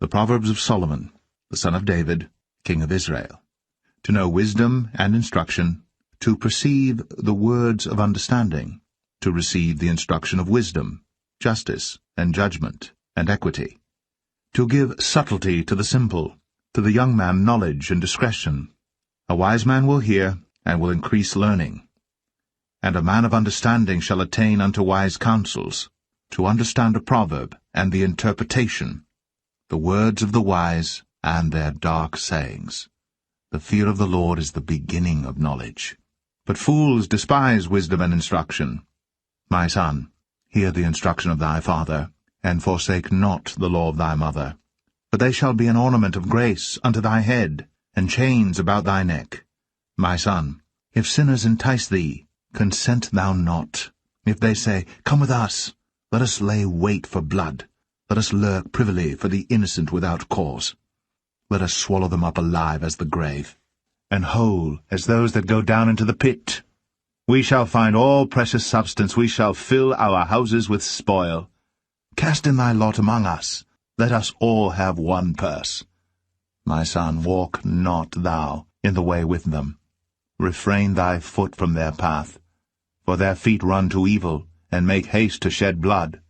The Proverbs of Solomon, the son of David, king of Israel. To know wisdom and instruction, to perceive the words of understanding, to receive the instruction of wisdom, justice, and judgment, and equity, to give subtlety to the simple, to the young man knowledge and discretion. A wise man will hear, and will increase learning. And a man of understanding shall attain unto wise counsels, to understand a proverb, and the interpretation, the words of the wise, and their dark sayings. The fear of the Lord is the beginning of knowledge. But fools despise wisdom and instruction. My son, hear the instruction of thy father, and forsake not the law of thy mother. For they shall be an ornament of grace unto thy head, and chains about thy neck. My son, if sinners entice thee, consent thou not. If they say, Come with us, let us lay wait for blood. Let us lurk privily for the innocent without cause. Let us swallow them up alive as the grave, and whole as those that go down into the pit. We shall find all precious substance, we shall fill our houses with spoil. Cast in thy lot among us, let us all have one purse. My son, walk not thou in the way with them. Refrain thy foot from their path, for their feet run to evil, and make haste to shed blood.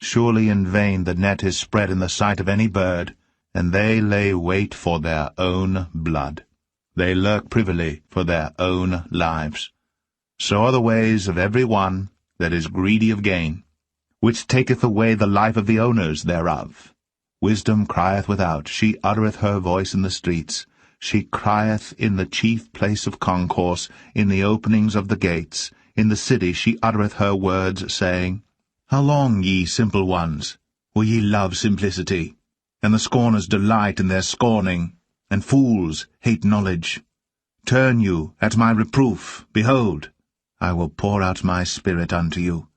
Surely in vain the net is spread in the sight of any bird, and they lay wait for their own blood. They lurk privily for their own lives. So are the ways of every one that is greedy of gain, which taketh away the life of the owners thereof. Wisdom crieth without, she uttereth her voice in the streets. She crieth in the chief place of concourse, in the openings of the gates. In the city she uttereth her words, saying, How long, ye simple ones, will ye love simplicity? And the scorners delight in their scorning, and fools hate knowledge. Turn you at my reproof, behold, I will pour out my spirit unto you.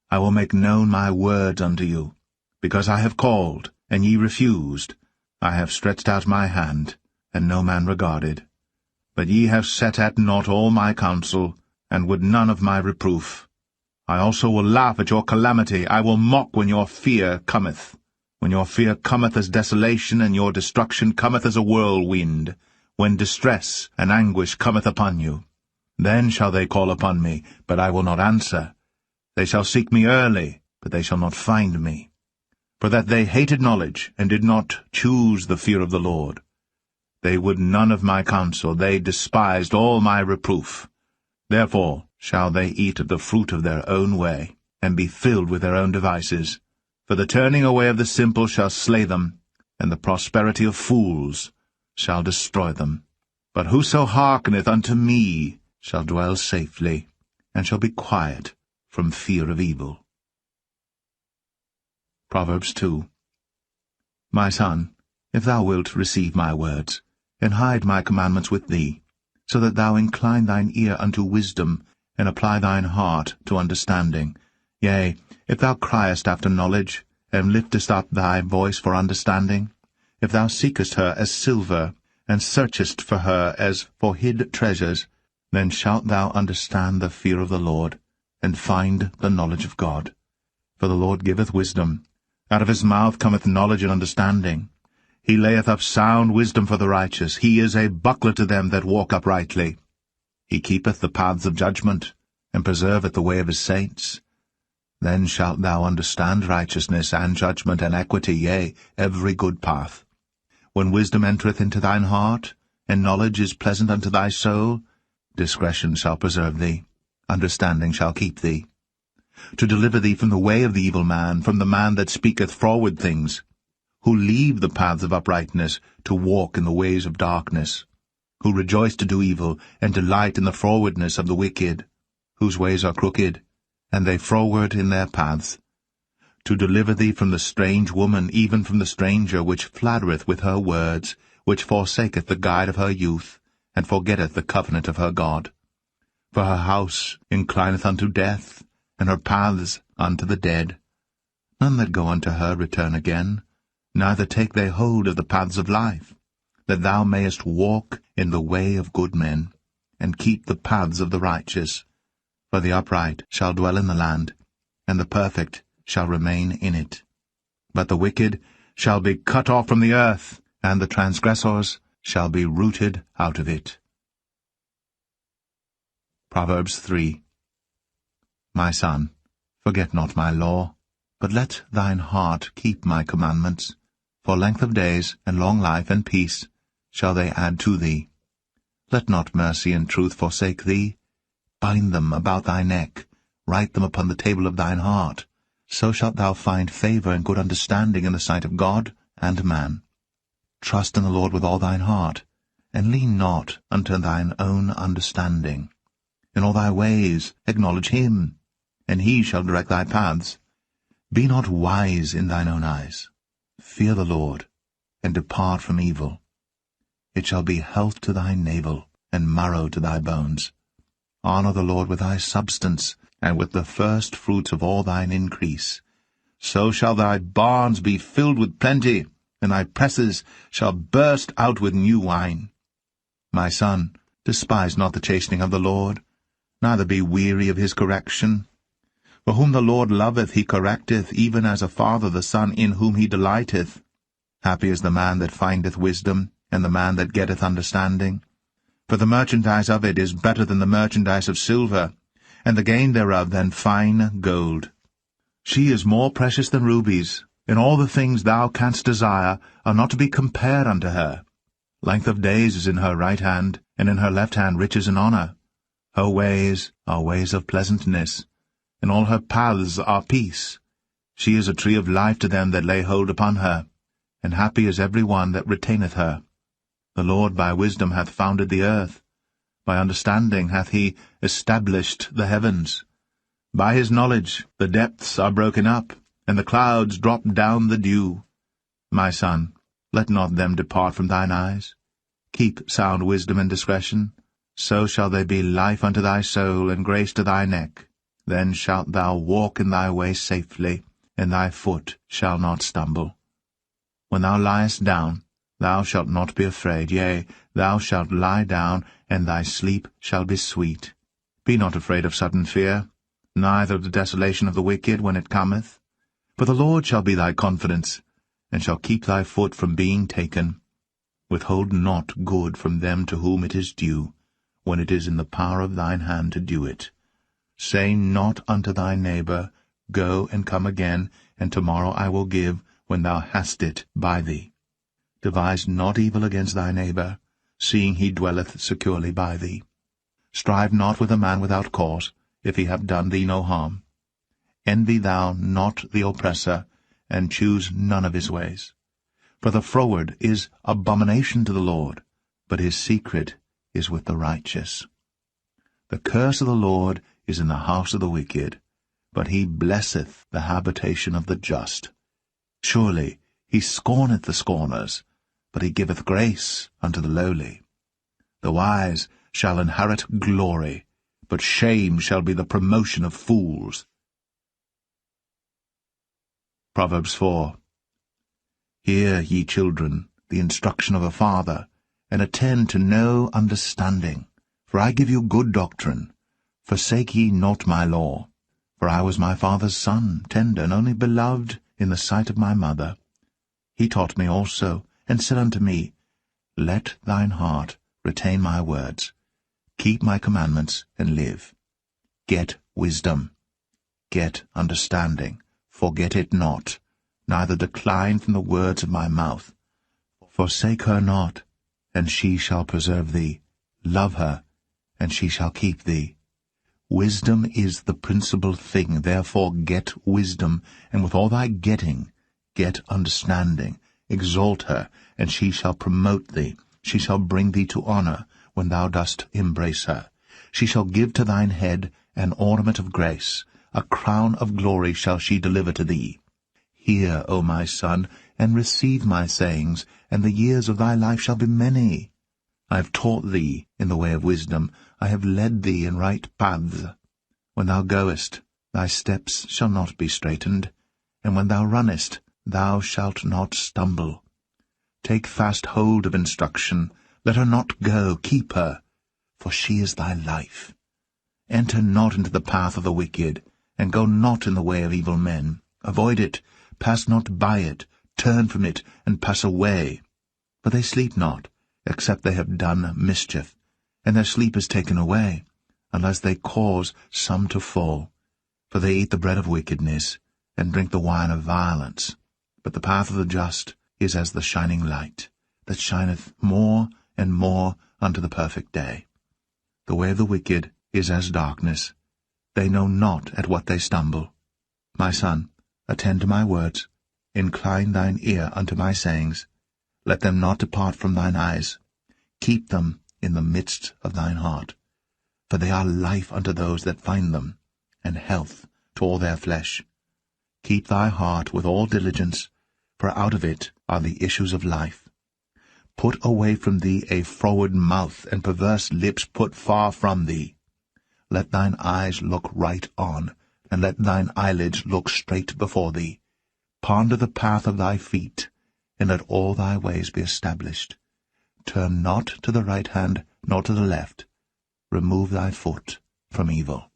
I will make known my words unto you. Because I have called, and ye refused. I have stretched out my hand, and no man regarded. But ye have set at naught all my counsel, and would none of my reproof. I also will laugh at your calamity, I will mock when your fear cometh. When your fear cometh as desolation, and your destruction cometh as a whirlwind, when distress and anguish cometh upon you. Then shall they call upon me, but I will not answer. They shall seek me early, but they shall not find me. For that they hated knowledge, and did not choose the fear of the Lord. They would none of my counsel, they despised all my reproof. Therefore shall they eat of the fruit of their own way, and be filled with their own devices. For the turning away of the simple shall slay them, and the prosperity of fools shall destroy them. But whoso hearkeneth unto me shall dwell safely, and shall be quiet from fear of evil. Proverbs 2. My son, if thou wilt receive my words, and hide my commandments with thee, so that thou incline thine ear unto wisdom, and apply thine heart to understanding. Yea, if thou criest after knowledge, and liftest up thy voice for understanding, if thou seekest her as silver, and searchest for her as for hid treasures, then shalt thou understand the fear of the Lord, and find the knowledge of God. For the Lord giveth wisdom, out of his mouth cometh knowledge and understanding. He layeth up sound wisdom for the righteous, he is a buckler to them that walk uprightly. He keepeth the paths of judgment, and preserveth the way of his saints. Then shalt thou understand righteousness, and judgment, and equity, yea, every good path. When wisdom entereth into thine heart, and knowledge is pleasant unto thy soul, discretion shall preserve thee, understanding shall keep thee. To deliver thee from the way of the evil man, from the man that speaketh froward things, who leave the paths of uprightness, to walk in the ways of darkness, who rejoice to do evil, and delight in the frowardness of the wicked, whose ways are crooked, and they froward in their paths. To deliver thee from the strange woman, even from the stranger, which flattereth with her words, which forsaketh the guide of her youth, and forgetteth the covenant of her God. For her house inclineth unto death, and her paths unto the dead. None that go unto her return again, neither take they hold of the paths of life, that thou mayest walk in the way of good men, and keep the paths of the righteous. For the upright shall dwell in the land, and the perfect shall remain in it. But the wicked shall be cut off from the earth, and the transgressors shall be rooted out of it. Proverbs 3. My son, forget not my law, but let thine heart keep my commandments. For length of days, and long life, and peace shall they add to thee. Let not mercy and truth forsake thee. Bind them about thy neck, write them upon the table of thine heart. So shalt thou find favor and good understanding in the sight of God and man. Trust in the Lord with all thine heart, and lean not unto thine own understanding. In all thy ways acknowledge him, and he shall direct thy paths. Be not wise in thine own eyes. Fear the Lord, and depart from evil. It shall be health to thy navel, and marrow to thy bones. Honor the Lord with thy substance, and with the first fruits of all thine increase. So shall thy barns be filled with plenty, and thy presses shall burst out with new wine. My son, despise not the chastening of the Lord, neither be weary of his correction. For whom the Lord loveth he correcteth, even as a father the son in whom he delighteth. Happy is the man that findeth wisdom, and the man that getteth understanding. For the merchandise of it is better than the merchandise of silver, and the gain thereof than fine gold. She is more precious than rubies, and all the things thou canst desire are not to be compared unto her. Length of days is in her right hand, and in her left hand riches and honor. Her ways are ways of pleasantness, and all her paths are peace. She is a tree of life to them that lay hold upon her, and happy is every one that retaineth her. The Lord by wisdom hath founded the earth. By understanding hath he established the heavens. By his knowledge the depths are broken up, and the clouds drop down the dew. My son, let not them depart from thine eyes. Keep sound wisdom and discretion. So shall they be life unto thy soul, and grace to thy neck. Then shalt thou walk in thy way safely, and thy foot shall not stumble. When thou liest down, thou shalt not be afraid. Yea, thou shalt lie down, and thy sleep shall be sweet. Be not afraid of sudden fear, neither of the desolation of the wicked when it cometh. For the Lord shall be thy confidence, and shall keep thy foot from being taken. Withhold not good from them to whom it is due, when it is in the power of thine hand to do it. Say not unto thy neighbor, Go and come again, and tomorrow I will give, when thou hast it by thee. Devise not evil against thy neighbor, seeing he dwelleth securely by thee. Strive not with a man without cause, if he have done thee no harm. Envy thou not the oppressor, and choose none of his ways. For the froward is abomination to the Lord, but his secret is with the righteous. The curse of the Lord is in the house of the wicked, but he blesseth the habitation of the just. Surely he scorneth the scorners, but he giveth grace unto the lowly. The wise shall inherit glory, but shame shall be the promotion of fools. Proverbs 4. Hear, ye children, the instruction of a father, and attend to no understanding. For I give you good doctrine. Forsake ye not my law. For I was my father's son, tender, and only beloved in the sight of my mother. He taught me also, and said unto me, Let thine heart retain my words. Keep my commandments, and live. Get wisdom. Get understanding. Forget it not, neither decline from the words of my mouth. Forsake her not, and she shall preserve thee. Love her, and she shall keep thee. Wisdom is the principal thing, therefore get wisdom, and with all thy getting, get understanding. Exalt her, and she shall promote thee. She shall bring thee to honor, when thou dost embrace her. She shall give to thine head an ornament of grace. A crown of glory shall she deliver to thee. Hear, O my son, and receive my sayings, and the years of thy life shall be many. I have taught thee in the way of wisdom. I have led thee in right paths. When thou goest, thy steps shall not be straitened, and when thou runnest, thou shalt not stumble. Take fast hold of instruction. Let her not go. Keep her, for she is thy life. Enter not into the path of the wicked, and go not in the way of evil men. Avoid it, pass not by it, turn from it, and pass away. For they sleep not, except they have done mischief, and their sleep is taken away, unless they cause some to fall. For they eat the bread of wickedness, and drink the wine of violence. But the path of the just is as the shining light, that shineth more and more unto the perfect day. The way of the wicked is as darkness. They know not at what they stumble. My son, attend to my words. Incline thine ear unto my sayings. Let them not depart from thine eyes. Keep them in the midst of thine heart. For they are life unto those that find them, and health to all their flesh. Keep thy heart with all diligence, for out of it are the issues of life. Put away from thee a froward mouth, and perverse lips put far from thee. Let thine eyes look right on, and let thine eyelids look straight before thee. Ponder the path of thy feet, and let all thy ways be established. Turn not to the right hand, nor to the left. Remove thy foot from evil.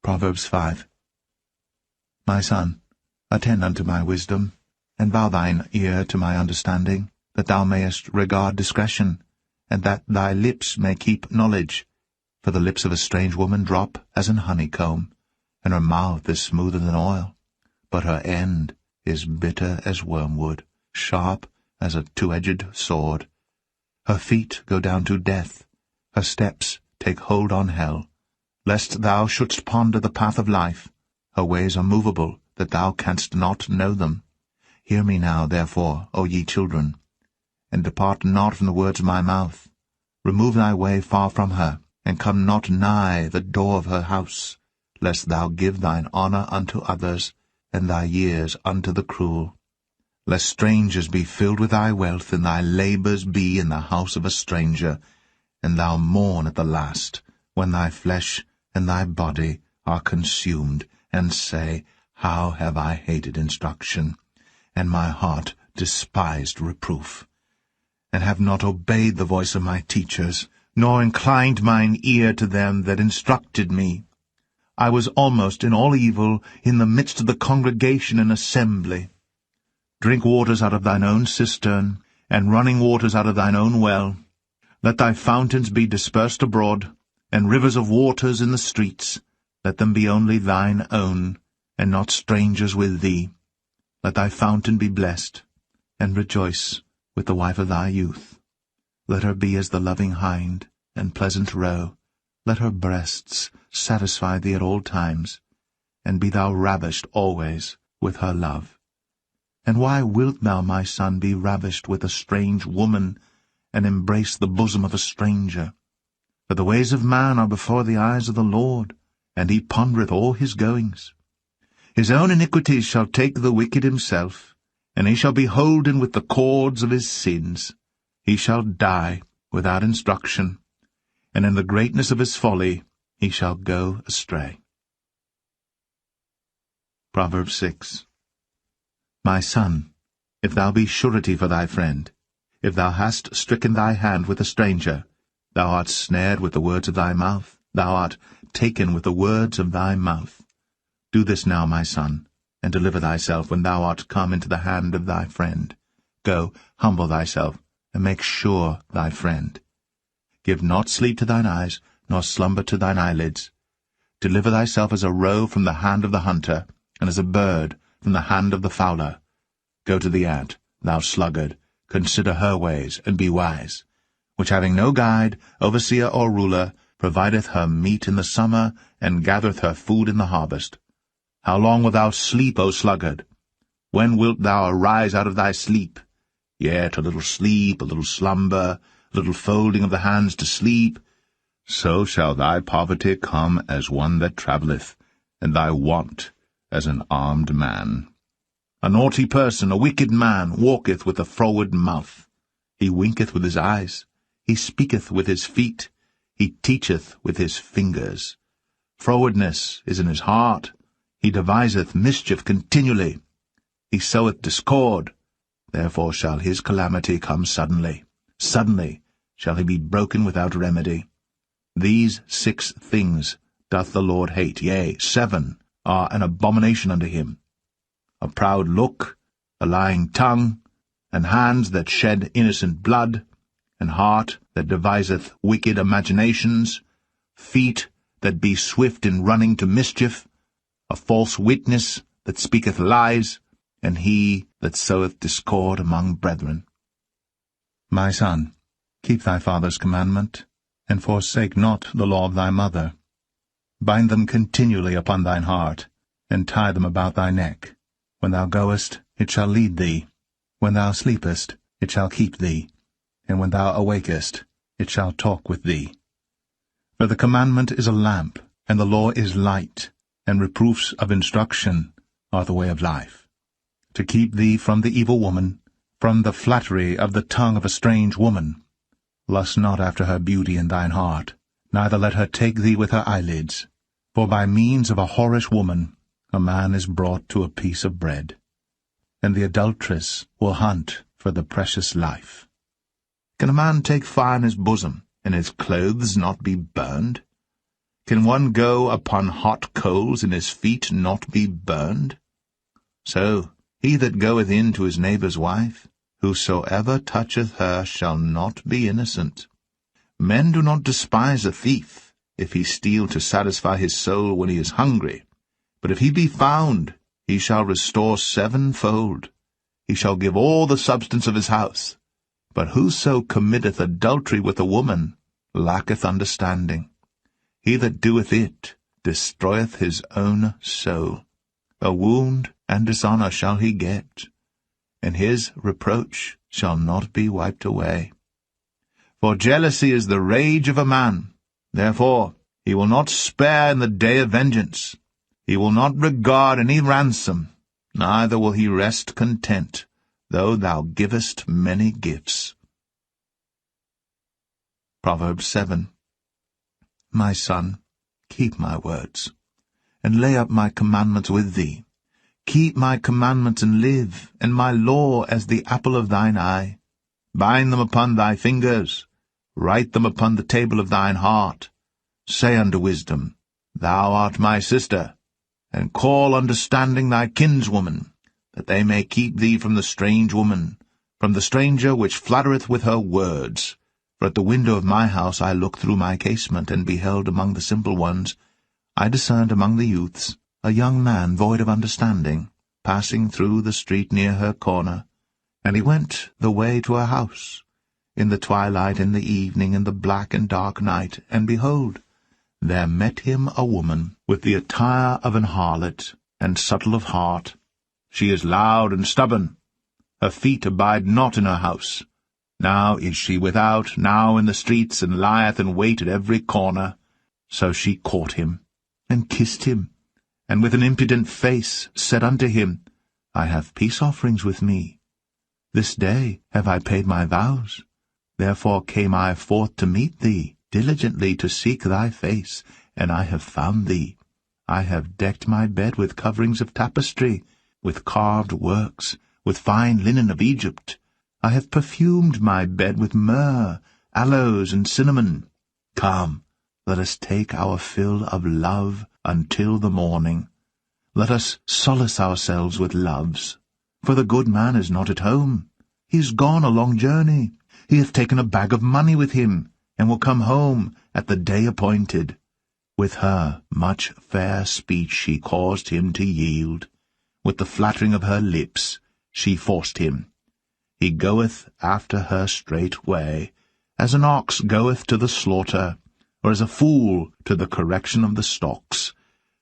Proverbs 5. My son, attend unto my wisdom, and bow thine ear to my understanding, that thou mayest regard discretion, and that thy lips may keep knowledge. For the lips of a strange woman drop as an honeycomb, and her mouth is smoother than oil. But her end is bitter as wormwood, sharp as a two-edged sword. Her feet go down to death, her steps take hold on hell. Lest thou shouldst ponder the path of life, her ways are movable, that thou canst not know them. Hear me now, therefore, O ye children, and depart not from the words of my mouth. Remove thy way far from her, and come not nigh the door of her house, lest thou give thine honour unto others, and thy years unto the cruel. Lest strangers be filled with thy wealth, and thy labours be in the house of a stranger, and thou mourn at the last, when thy flesh and thy body are consumed, and say, How have I hated instruction, and my heart despised reproof, and have not obeyed the voice of my teachers, nor inclined mine ear to them that instructed me. I was almost in all evil in the midst of the congregation and assembly. Drink waters out of thine own cistern, and running waters out of thine own well. Let thy fountains be dispersed abroad, and rivers of waters in the streets. Let them be only thine own, and not strangers with thee. Let thy fountain be blessed, and rejoice with the wife of thy youth. Let her be as the loving hind, and pleasant roe. Let her breasts satisfy thee at all times, and be thou ravished always with her love. And why wilt thou, my son, be ravished with a strange woman, and embrace the bosom of a stranger? For the ways of man are before the eyes of the Lord, and he pondereth all his goings. His own iniquities shall take the wicked himself, and he shall be holden with the cords of his sins. He shall die without instruction, and in the greatness of his folly he shall go astray. Proverbs 6. My son, if thou be surety for thy friend, if thou hast stricken thy hand with a stranger, thou art snared with the words of thy mouth, thou art taken with the words of thy mouth. Do this now, my son, and deliver thyself when thou art come into the hand of thy friend. Go, humble thyself, and make sure thy friend. Give not sleep to thine eyes, nor slumber to thine eyelids. Deliver thyself as a roe from the hand of the hunter, and as a bird from the hand of the fowler. Go to the ant, thou sluggard, consider her ways, and be wise, which having no guide, overseer, or ruler, provideth her meat in the summer, and gathereth her food in the harvest. How long wilt thou sleep, O sluggard? When wilt thou arise out of thy sleep? Yet a little sleep, a little slumber, a little folding of the hands to sleep. So shall thy poverty come as one that travelleth, and thy want as an armed man. A naughty person, a wicked man, walketh with a froward mouth. He winketh with his eyes, he speaketh with his feet, he teacheth with his fingers. Frowardness is in his heart, he deviseth mischief continually. He soweth discord, therefore shall his calamity come suddenly. Suddenly shall he be broken without remedy. These 6 things doth the Lord hate, yea, 7 are an abomination unto him: a proud look, a lying tongue, and hands that shed innocent blood, and heart that deviseth wicked imaginations, feet that be swift in running to mischief, a false witness that speaketh lies, and he that soweth discord among brethren. My son, keep thy father's commandment, and forsake not the law of thy mother. Bind them continually upon thine heart, and tie them about thy neck. When thou goest, it shall lead thee. When thou sleepest, it shall keep thee. And when thou awakest, it shall talk with thee. For the commandment is a lamp, and the law is light, and reproofs of instruction are the way of life. To keep thee from the evil woman, from the flattery of the tongue of a strange woman. Lust not after her beauty in thine heart, neither let her take thee with her eyelids. For by means of a whorish woman a man is brought to a piece of bread, and the adulteress will hunt for the precious life. Can a man take fire in his bosom, and his clothes not be burned? Can one go upon hot coals, and his feet not be burned? So he that goeth in to his neighbour's wife, whosoever toucheth her shall not be innocent. Men do not despise a thief, if he steal to satisfy his soul when he is hungry. But if he be found, he shall restore sevenfold. He shall give all the substance of his house. But whoso committeth adultery with a woman lacketh understanding. He that doeth it destroyeth his own soul. A wound and dishonour shall he get, and his reproach shall not be wiped away. For jealousy is the rage of a man. Therefore he will not spare in the day of vengeance. He will not regard any ransom, neither will he rest content, though thou givest many gifts. Proverbs 7. My son, keep my words, and lay up my commandments with thee. Keep my commandments and live, and my law as the apple of thine eye. Bind them upon thy fingers, write them upon the table of thine heart. Say unto wisdom, Thou art my sister, and call understanding thy kinswoman, that they may keep thee from the strange woman, from the stranger which flattereth with her words. For at the window of my house I looked through my casement, and beheld among the simple ones, I discerned among the youths, a young man void of understanding, passing through the street near her corner. And he went the way to her house, in the twilight, in the evening, in the black and dark night, and behold, there met him a woman, with the attire of an harlot, and subtle of heart. She is loud and stubborn. Her feet abide not in her house. Now is she without, now in the streets, and lieth in wait at every corner. So she caught him, and kissed him, and with an impudent face said unto him, I have peace offerings with me. This day have I paid my vows. Therefore came I forth to meet thee, diligently to seek thy face, and I have found thee. I have decked my bed with coverings of tapestry, with carved works, with fine linen of Egypt. I have perfumed my bed with myrrh, aloes, and cinnamon. Come, let us take our fill of love until the morning. Let us solace ourselves with loves. For the good man is not at home. He is gone a long journey. He hath taken a bag of money with him, and will come home at the day appointed. With her much fair speech she caused him to yield. With the flattering of her lips she forced him. He goeth after her straightway, as an ox goeth to the slaughter, or as a fool to the correction of the stocks,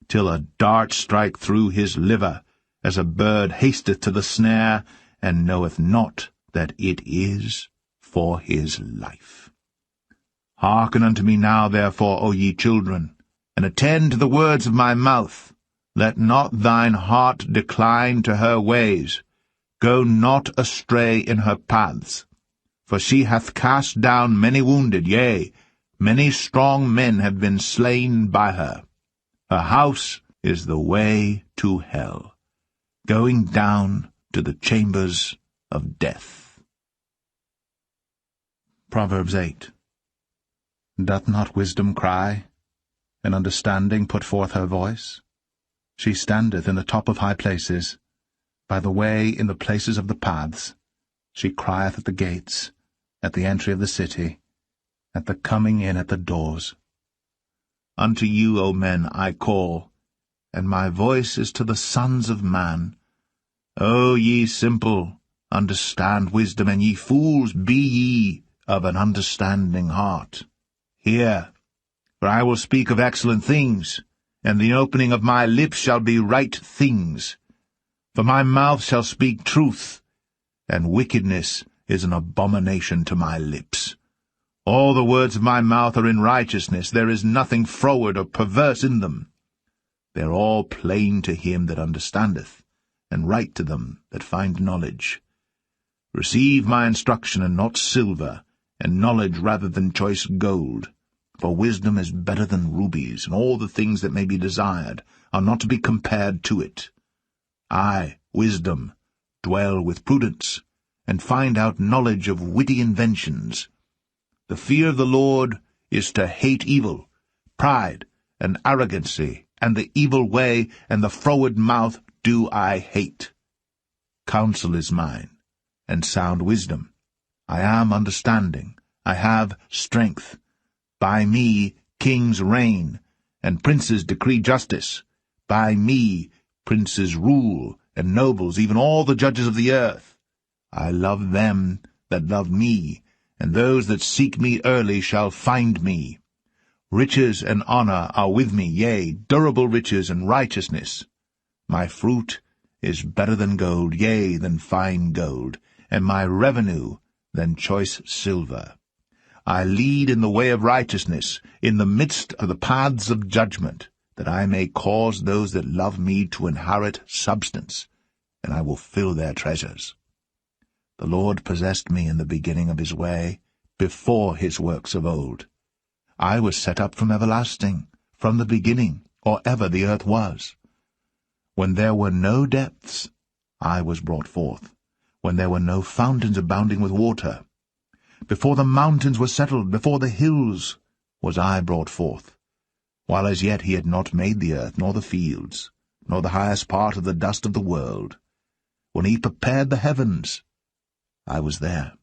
till a dart strike through his liver, as a bird hasteth to the snare, and knoweth not that it is for his life. Hearken unto me now, therefore, O ye children, and attend to the words of my mouth. Let not thine heart decline to her ways. Go not astray in her paths. For she hath cast down many wounded, yea, many strong men have been slain by her. Her house is the way to hell, going down to the chambers of death. Proverbs 8. Doth not wisdom cry, and understanding put forth her voice? She standeth in the top of high places. By the way in the places of the paths. She crieth at the gates, at the entry of the city, at the coming in at the doors. Unto you, O men, I call, and my voice is to the sons of man. O ye simple, understand wisdom, and ye fools, be ye of an understanding heart. Hear, for I will speak of excellent things, and the opening of my lips shall be right things. For my mouth shall speak truth, and wickedness is an abomination to my lips. All the words of my mouth are in righteousness, there is nothing froward or perverse in them. They are all plain to him that understandeth, and right to them that find knowledge. Receive my instruction, and not silver, and knowledge rather than choice gold. For wisdom is better than rubies, and all the things that may be desired are not to be compared to it. I, wisdom, dwell with prudence, and find out knowledge of witty inventions. The fear of the Lord is to hate evil, pride, and arrogancy, and the evil way, and the froward mouth do I hate. Counsel is mine, and sound wisdom. I am understanding, I have strength. By me kings reign, and princes decree justice. By me princes rule, and nobles, even all the judges of the earth. I love them that love me, and those that seek me early shall find me. Riches and honor are with me, yea, durable riches and righteousness. My fruit is better than gold, yea, than fine gold, and my revenue than choice silver. I lead in the way of righteousness, in the midst of the paths of judgment, that I may cause those that love me to inherit substance, and I will fill their treasures. The Lord possessed me in the beginning of his way, before his works of old. I was set up from everlasting, from the beginning, or ever the earth was. When there were no depths, I was brought forth, when there were no fountains abounding with water. Before the mountains were settled, before the hills, was I brought forth, while as yet he had not made the earth, nor the fields, nor the highest part of the dust of the world. When he prepared the heavens, I was there.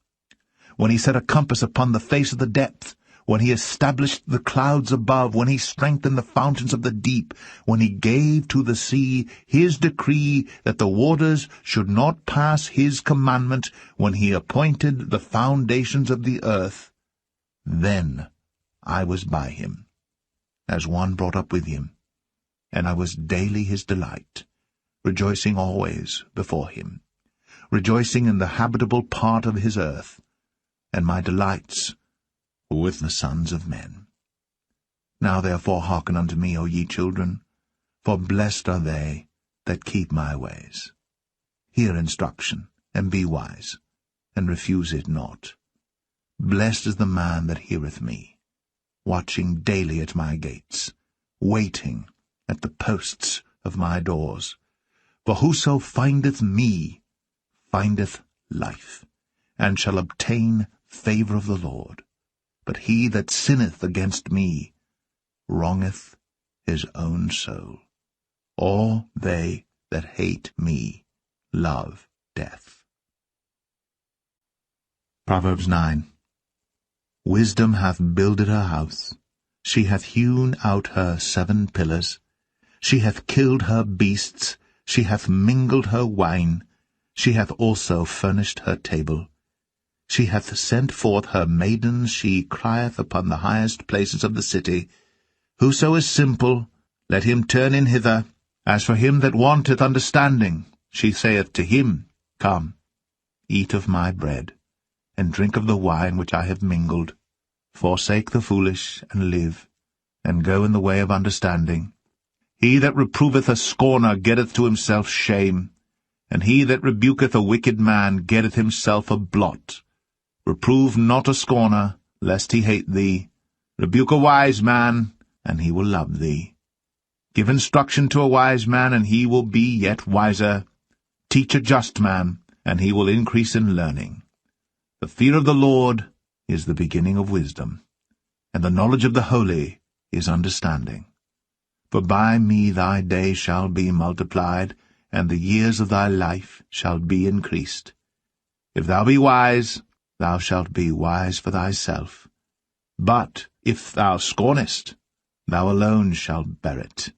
When he set a compass upon the face of the depth, when he established the clouds above, when he strengthened the fountains of the deep, when he gave to the sea his decree that the waters should not pass his commandment, when he appointed the foundations of the earth, then I was by him, as one brought up with him, and I was daily his delight, rejoicing always before him, rejoicing in the habitable part of his earth, and my delights with the sons of men. Now therefore hearken unto me, O ye children, for blessed are they that keep my ways. Hear instruction, and be wise, and refuse it not. Blessed is the man that heareth me, watching daily at my gates, waiting at the posts of my doors. For whoso findeth me findeth life, and shall obtain favour of the Lord. But he that sinneth against me wrongeth his own soul. All they that hate me love death. Proverbs 9. Wisdom hath builded her house. She hath hewn out her 7 pillars. She hath killed her beasts. She hath mingled her wine. She hath also furnished her table. She hath sent forth her maidens, she crieth upon the highest places of the city. Whoso is simple, let him turn in hither. As for him that wanteth understanding, she saith to him, Come, eat of my bread, and drink of the wine which I have mingled. Forsake the foolish, and live, and go in the way of understanding. He that reproveth a scorner getteth to himself shame, and he that rebuketh a wicked man getteth himself a blot. Reprove not a scorner, lest he hate thee. Rebuke a wise man, and he will love thee. Give instruction to a wise man, and he will be yet wiser. Teach a just man, and he will increase in learning. The fear of the Lord is the beginning of wisdom, and the knowledge of the holy is understanding. For by me thy days shall be multiplied, and the years of thy life shall be increased. If thou be wise, thou shalt be wise for thyself. But if thou scornest, thou alone shalt bear it.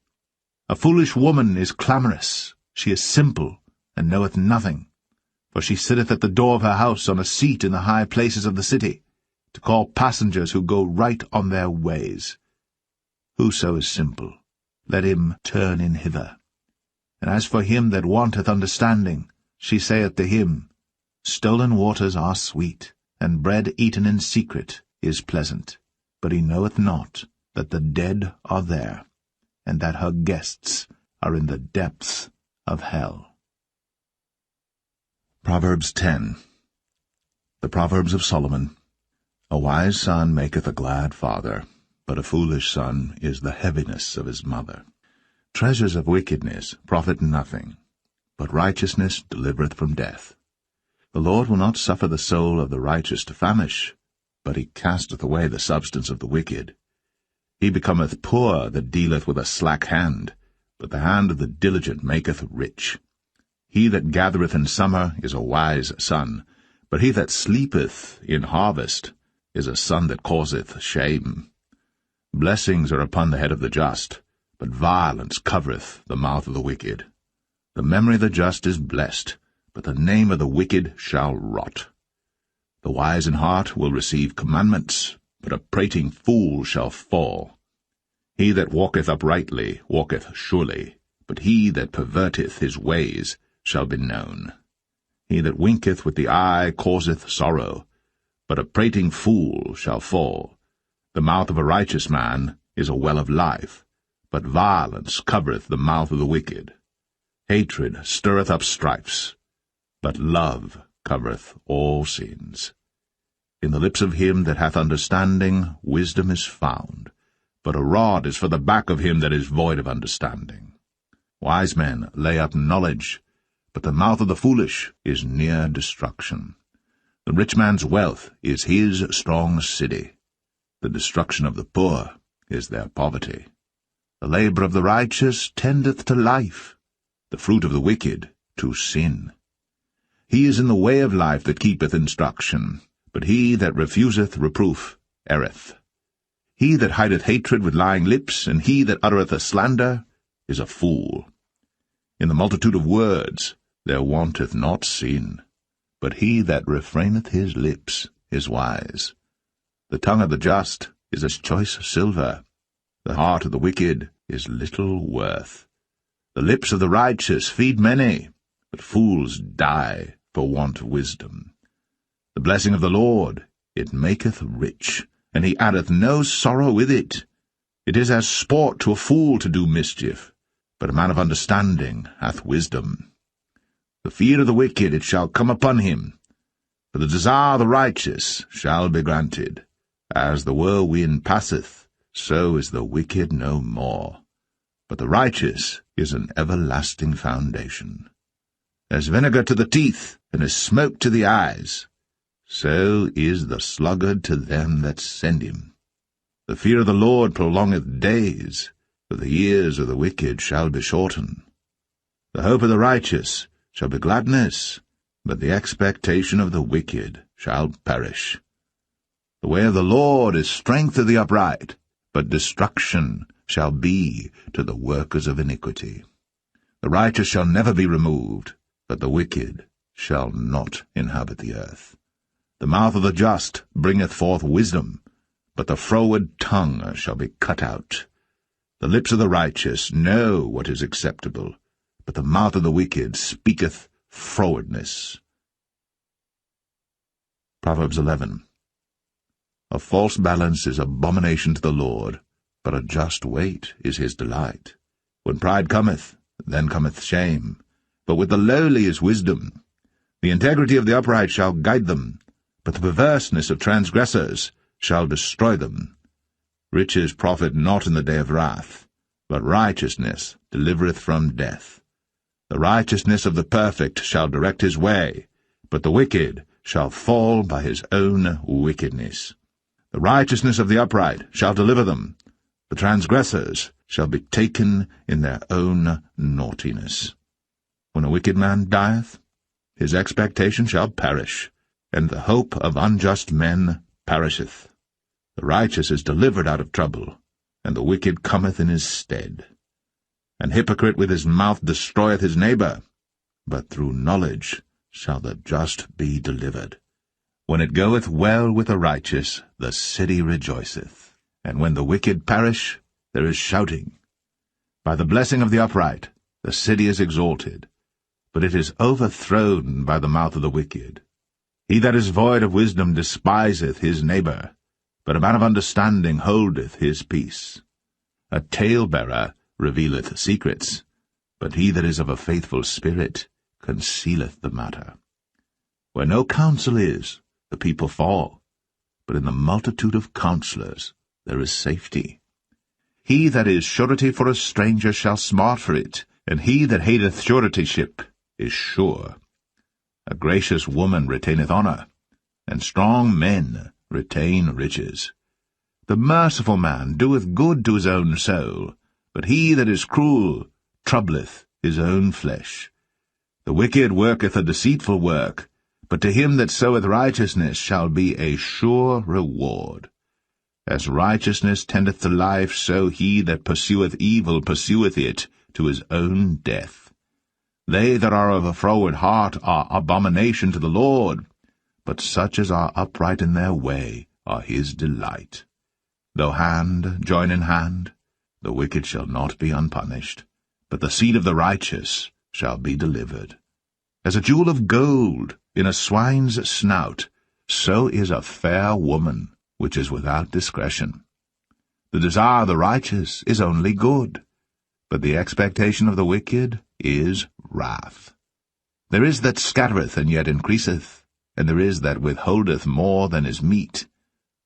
A foolish woman is clamorous, she is simple, and knoweth nothing. For she sitteth at the door of her house on a seat in the high places of the city, to call passengers who go right on their ways. Whoso is simple, let him turn in hither. And as for him that wanteth understanding, she saith to him, Stolen waters are sweet, and bread eaten in secret is pleasant. But he knoweth not that the dead are there, and that her guests are in the depths of hell. Proverbs 10. The Proverbs of Solomon. A wise son maketh a glad father, but a foolish son is the heaviness of his mother. Treasures of wickedness profit nothing, but righteousness delivereth from death. The Lord will not suffer the soul of the righteous to famish, but he casteth away the substance of the wicked. He becometh poor that dealeth with a slack hand, but the hand of the diligent maketh rich. He that gathereth in summer is a wise son, but he that sleepeth in harvest is a son that causeth shame. Blessings are upon the head of the just, but violence covereth the mouth of the wicked. The memory of the just is blessed, but the name of the wicked shall rot. The wise in heart will receive commandments, but a prating fool shall fall. He that walketh uprightly walketh surely, but he that perverteth his ways shall be known. He that winketh with the eye causeth sorrow, but a prating fool shall fall. The mouth of a righteous man is a well of life, but violence covereth the mouth of the wicked. Hatred stirreth up strifes, but love covereth all sins. In the lips of him that hath understanding wisdom is found, but a rod is for the back of him that is void of understanding. Wise men lay up knowledge, but the mouth of the foolish is near destruction. The rich man's wealth is his strong city. The destruction of the poor is their poverty. The labor of the righteous tendeth to life, the fruit of the wicked to sin. He is in the way of life that keepeth instruction, but he that refuseth reproof erreth. He that hideth hatred with lying lips, and he that uttereth a slander, is a fool. In the multitude of words there wanteth not sin, but he that refraineth his lips is wise. The tongue of the just is as choice silver, the heart of the wicked is little worth. The lips of the righteous feed many, but fools die for want of wisdom. The blessing of the Lord, it maketh rich, and he addeth no sorrow with it. It is as sport to a fool to do mischief, but a man of understanding hath wisdom. The fear of the wicked it shall come upon him, for the desire of the righteous shall be granted. As the whirlwind passeth, so is the wicked no more. But the righteous is an everlasting foundation. As vinegar to the teeth, and as smoke to the eyes, so is the sluggard to them that send him. The fear of the Lord prolongeth days, but the years of the wicked shall be shortened. The hope of the righteous shall be gladness, but the expectation of the wicked shall perish. The way of the Lord is strength to the upright, but destruction shall be to the workers of iniquity. The righteous shall never be removed, but the wicked shall not inhabit the earth. The mouth of the just bringeth forth wisdom, but the froward tongue shall be cut out. The lips of the righteous know what is acceptable, but the mouth of the wicked speaketh frowardness. Proverbs 11. A false balance is abomination to the Lord, but a just weight is his delight. When pride cometh, then cometh shame, but with the lowly is wisdom. The integrity of the upright shall guide them, but the perverseness of transgressors shall destroy them. Riches profit not in the day of wrath, but righteousness delivereth from death. The righteousness of the perfect shall direct his way, but the wicked shall fall by his own wickedness. The righteousness of the upright shall deliver them. The transgressors shall be taken in their own naughtiness. When a wicked man dieth, his expectation shall perish, and the hope of unjust men perisheth. The righteous is delivered out of trouble, and the wicked cometh in his stead. An hypocrite with his mouth destroyeth his neighbour, but through knowledge shall the just be delivered. When it goeth well with the righteous, the city rejoiceth, and when the wicked perish, there is shouting. By the blessing of the upright, the city is exalted, but it is overthrown by the mouth of the wicked. He that is void of wisdom despiseth his neighbour, but a man of understanding holdeth his peace. A talebearer revealeth secrets, but he that is of a faithful spirit concealeth the matter. Where no counsel is, the people fall, but in the multitude of counselors there is safety. He that is surety for a stranger shall smart for it, and he that hateth suretyship is sure. A gracious woman retaineth honour, and strong men retain riches. The merciful man doeth good to his own soul, but he that is cruel troubleth his own flesh. The wicked worketh a deceitful work, but to him that soweth righteousness shall be a sure reward. As righteousness tendeth to life, so he that pursueth evil pursueth it to his own death. They that are of a froward heart are abomination to the Lord, but such as are upright in their way are his delight. Though hand join in hand, the wicked shall not be unpunished, but the seed of the righteous shall be delivered. As a jewel of gold in a swine's snout, so is a fair woman which is without discretion. The desire of the righteous is only good, but the expectation of the wicked is wrath. There is that scattereth and yet increaseth, and there is that withholdeth more than is meet,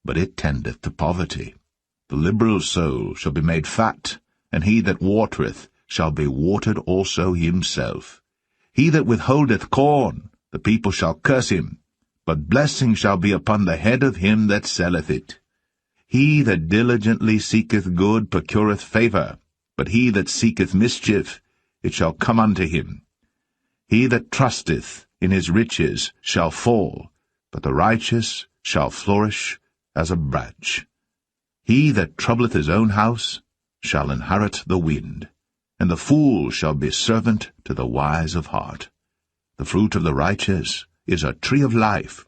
but it tendeth to poverty. The liberal soul shall be made fat, and he that watereth shall be watered also himself. He that withholdeth corn, the people shall curse him, but blessing shall be upon the head of him that selleth it. He that diligently seeketh good procureth favour, but he that seeketh mischief, it shall come unto him. He that trusteth in his riches shall fall, but the righteous shall flourish as a branch. He that troubleth his own house shall inherit the wind, and the fool shall be servant to the wise of heart. The fruit of the righteous is a tree of life,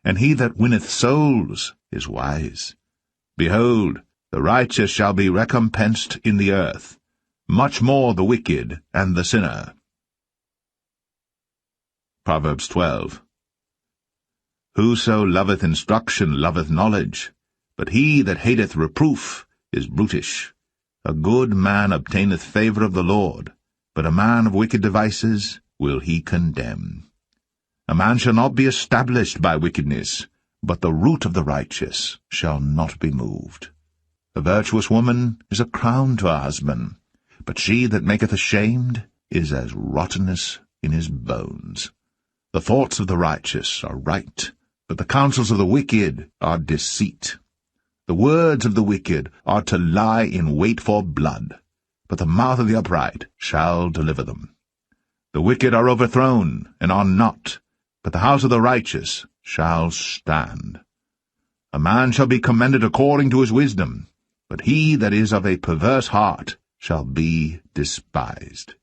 and he that winneth souls is wise. Behold, the righteous shall be recompensed in the earth, much more the wicked and the sinner. Proverbs 12. Whoso loveth instruction loveth knowledge, but he that hateth reproof is brutish. A good man obtaineth favour of the Lord, but a man of wicked devices will he condemn. A man shall not be established by wickedness, but the root of the righteous shall not be moved. A virtuous woman is a crown to her husband, but she that maketh ashamed is as rottenness in his bones. The thoughts of the righteous are right, but the counsels of the wicked are deceit. The words of the wicked are to lie in wait for blood, but the mouth of the upright shall deliver them. The wicked are overthrown, and are not, but the house of the righteous shall stand. A man shall be commended according to his wisdom, but he that is of a perverse heart shall be despised.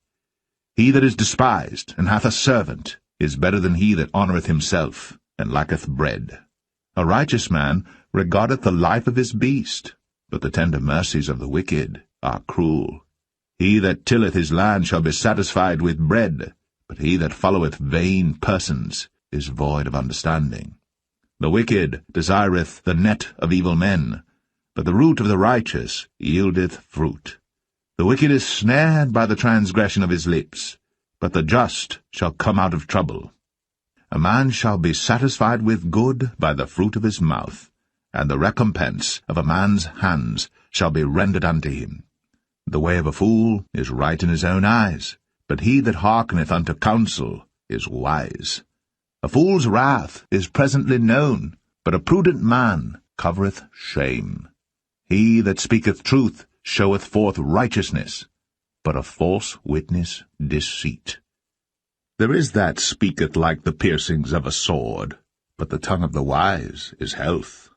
He that is despised, and hath a servant, is better than he that honoureth himself, and lacketh bread. A righteous man regardeth the life of his beast, but the tender mercies of the wicked are cruel. He that tilleth his land shall be satisfied with bread, but he that followeth vain persons is void of understanding. The wicked desireth the net of evil men, but the root of the righteous yieldeth fruit. The wicked is snared by the transgression of his lips, but the just shall come out of trouble. A man shall be satisfied with good by the fruit of his mouth, and the recompense of a man's hands shall be rendered unto him. The way of a fool is right in his own eyes, but he that hearkeneth unto counsel is wise. A fool's wrath is presently known, but a prudent man covereth shame. He that speaketh truth showeth forth righteousness, but a false witness deceit. There is that speaketh like the piercings of a sword, but the tongue of the wise is health.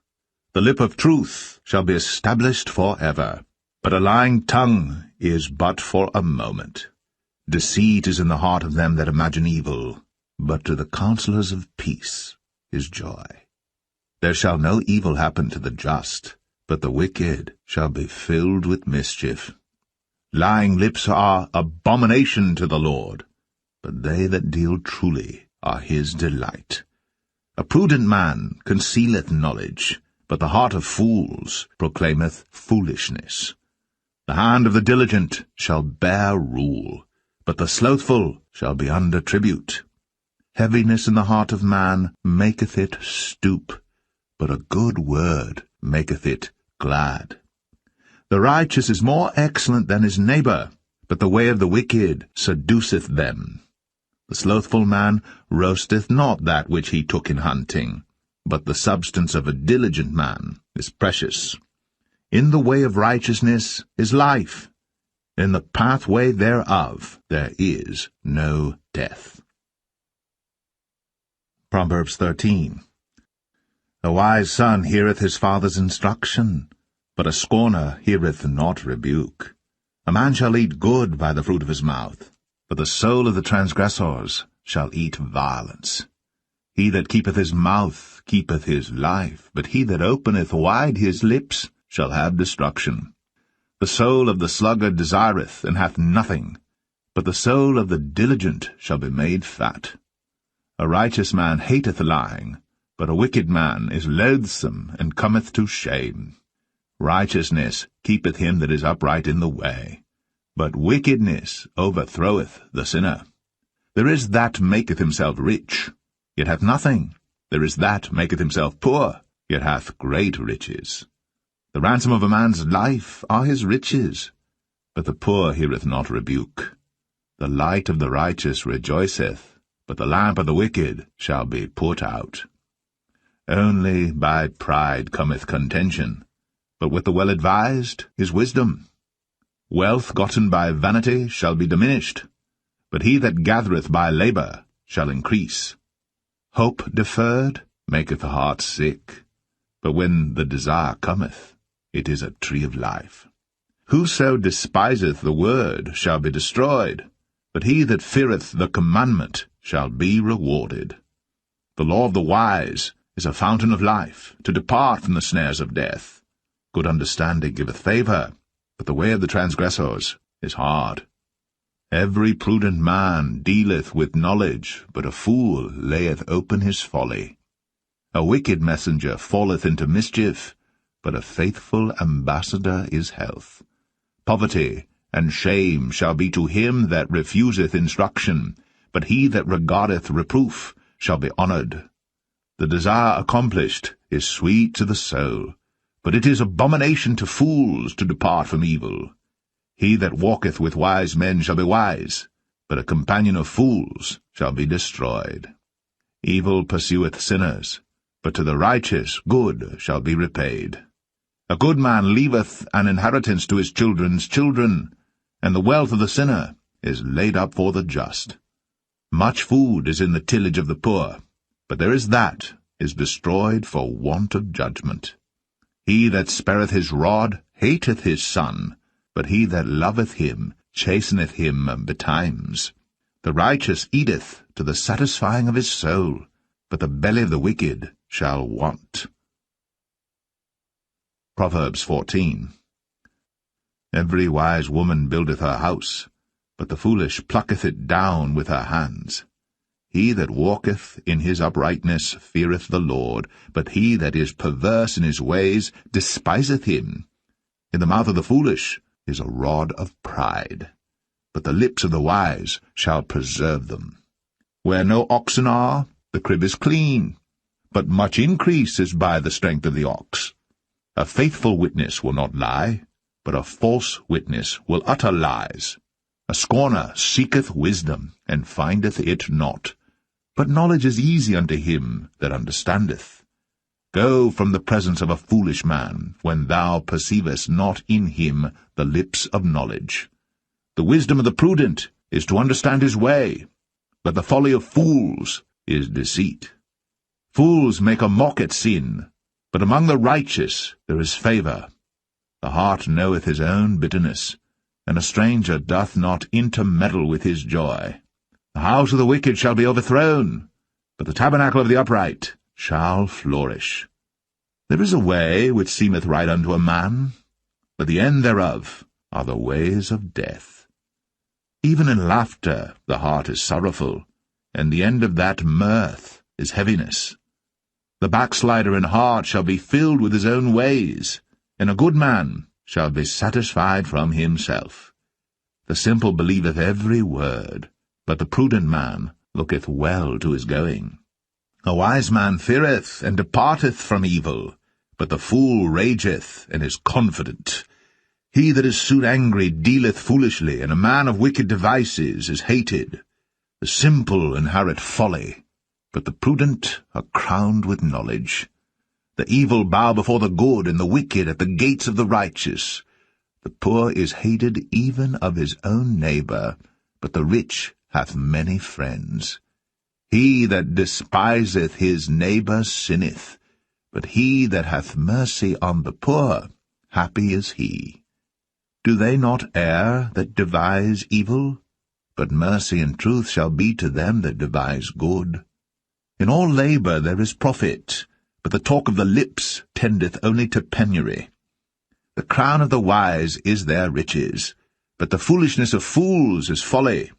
The lip of truth shall be established for ever, but a lying tongue is but for a moment. Deceit is in the heart of them that imagine evil, but to the counselors of peace is joy. There shall no evil happen to the just, but the wicked shall be filled with mischief. Lying lips are abomination to the Lord, but they that deal truly are his delight. A prudent man concealeth knowledge, but the heart of fools proclaimeth foolishness. The hand of the diligent shall bear rule, but the slothful shall be under tribute. Heaviness in the heart of man maketh it stoop, but a good word maketh it glad. The righteous is more excellent than his neighbor, but the way of the wicked seduceth them. The slothful man roasteth not that which he took in hunting, but the substance of a diligent man is precious. In the way of righteousness is life, in the pathway thereof there is no death. Proverbs 13. A wise son heareth his father's instruction, but a scorner heareth not rebuke. A man shall eat good by the fruit of his mouth, but the soul of the transgressors shall eat violence. He that keepeth his mouth keepeth his life, but he that openeth wide his lips shall have destruction. The soul of the sluggard desireth, and hath nothing, but the soul of the diligent shall be made fat. A righteous man hateth lying, but a wicked man is loathsome, and cometh to shame. Righteousness keepeth him that is upright in the way, but wickedness overthroweth the sinner. There is that maketh himself rich, yet hath nothing. There is that maketh himself poor, yet hath great riches. The ransom of a man's life are his riches, but the poor heareth not rebuke. The light of the righteous rejoiceth, but the lamp of the wicked shall be put out. Only by pride cometh contention, but with the well-advised is wisdom. Wealth gotten by vanity shall be diminished, but he that gathereth by labour shall increase. Hope deferred maketh the heart sick, but when the desire cometh, it is a tree of life. Whoso despiseth the word shall be destroyed, but he that feareth the commandment shall be rewarded. The law of the wise is a fountain of life, to depart from the snares of death. Good understanding giveth favour, but the way of the transgressors is hard. Every prudent man dealeth with knowledge, but a fool layeth open his folly. A wicked messenger falleth into mischief, but a faithful ambassador is health. Poverty and shame shall be to him that refuseth instruction, but he that regardeth reproof shall be honoured. The desire accomplished is sweet to the soul, but it is abomination to fools to depart from evil. He that walketh with wise men shall be wise, but a companion of fools shall be destroyed. Evil pursueth sinners, but to the righteous good shall be repaid. A good man leaveth an inheritance to his children's children, and the wealth of the sinner is laid up for the just. Much food is in the tillage of the poor, but there is that is destroyed for want of judgment. He that spareth his rod hateth his son, but he that loveth him chasteneth him betimes. The righteous eateth to the satisfying of his soul, but the belly of the wicked shall want. Proverbs 14. Every wise woman buildeth her house, but the foolish plucketh it down with her hands. He that walketh in his uprightness feareth the Lord, but he that is perverse in his ways despiseth him. In the mouth of the foolish is a rod of pride, but the lips of the wise shall preserve them. Where no oxen are, the crib is clean, but much increase is by the strength of the ox. A faithful witness will not lie, but a false witness will utter lies. A scorner seeketh wisdom, and findeth it not. But knowledge is easy unto him that understandeth. Go from the presence of a foolish man, when thou perceivest not in him the lips of knowledge. The wisdom of the prudent is to understand his way, but the folly of fools is deceit. Fools make a mock at sin, but among the righteous there is favour. The heart knoweth his own bitterness, and a stranger doth not intermeddle with his joy. The house of the wicked shall be overthrown, but the tabernacle of the upright shall flourish. There is a way which seemeth right unto a man, but the end thereof are the ways of death. Even in laughter the heart is sorrowful, and the end of that mirth is heaviness. The backslider in heart shall be filled with his own ways, and a good man shall be satisfied from himself. The simple believeth every word, but the prudent man looketh well to his going. A wise man feareth and departeth from evil, but the fool rageth and is confident. He that is soon angry dealeth foolishly, and a man of wicked devices is hated. The simple inherit folly, but the prudent are crowned with knowledge. The evil bow before the good, and the wicked at the gates of the righteous. The poor is hated even of his own neighbour, but the rich hath many friends. He that despiseth his neighbour sinneth, but he that hath mercy on the poor, happy is he. Do they not err that devise evil? But mercy and truth shall be to them that devise good. In all labour there is profit, but the talk of the lips tendeth only to penury. The crown of the wise is their riches, but the foolishness of fools is folly.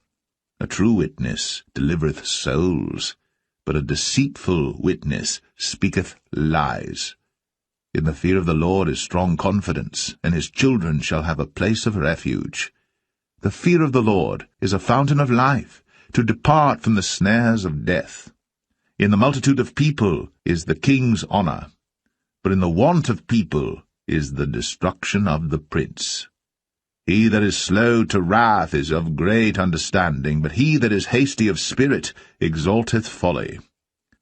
A true witness delivereth souls, but a deceitful witness speaketh lies. In the fear of the Lord is strong confidence, and his children shall have a place of refuge. The fear of the Lord is a fountain of life, to depart from the snares of death. In the multitude of people is the king's honour, but in the want of people is the destruction of the prince. He that is slow to wrath is of great understanding, but he that is hasty of spirit exalteth folly.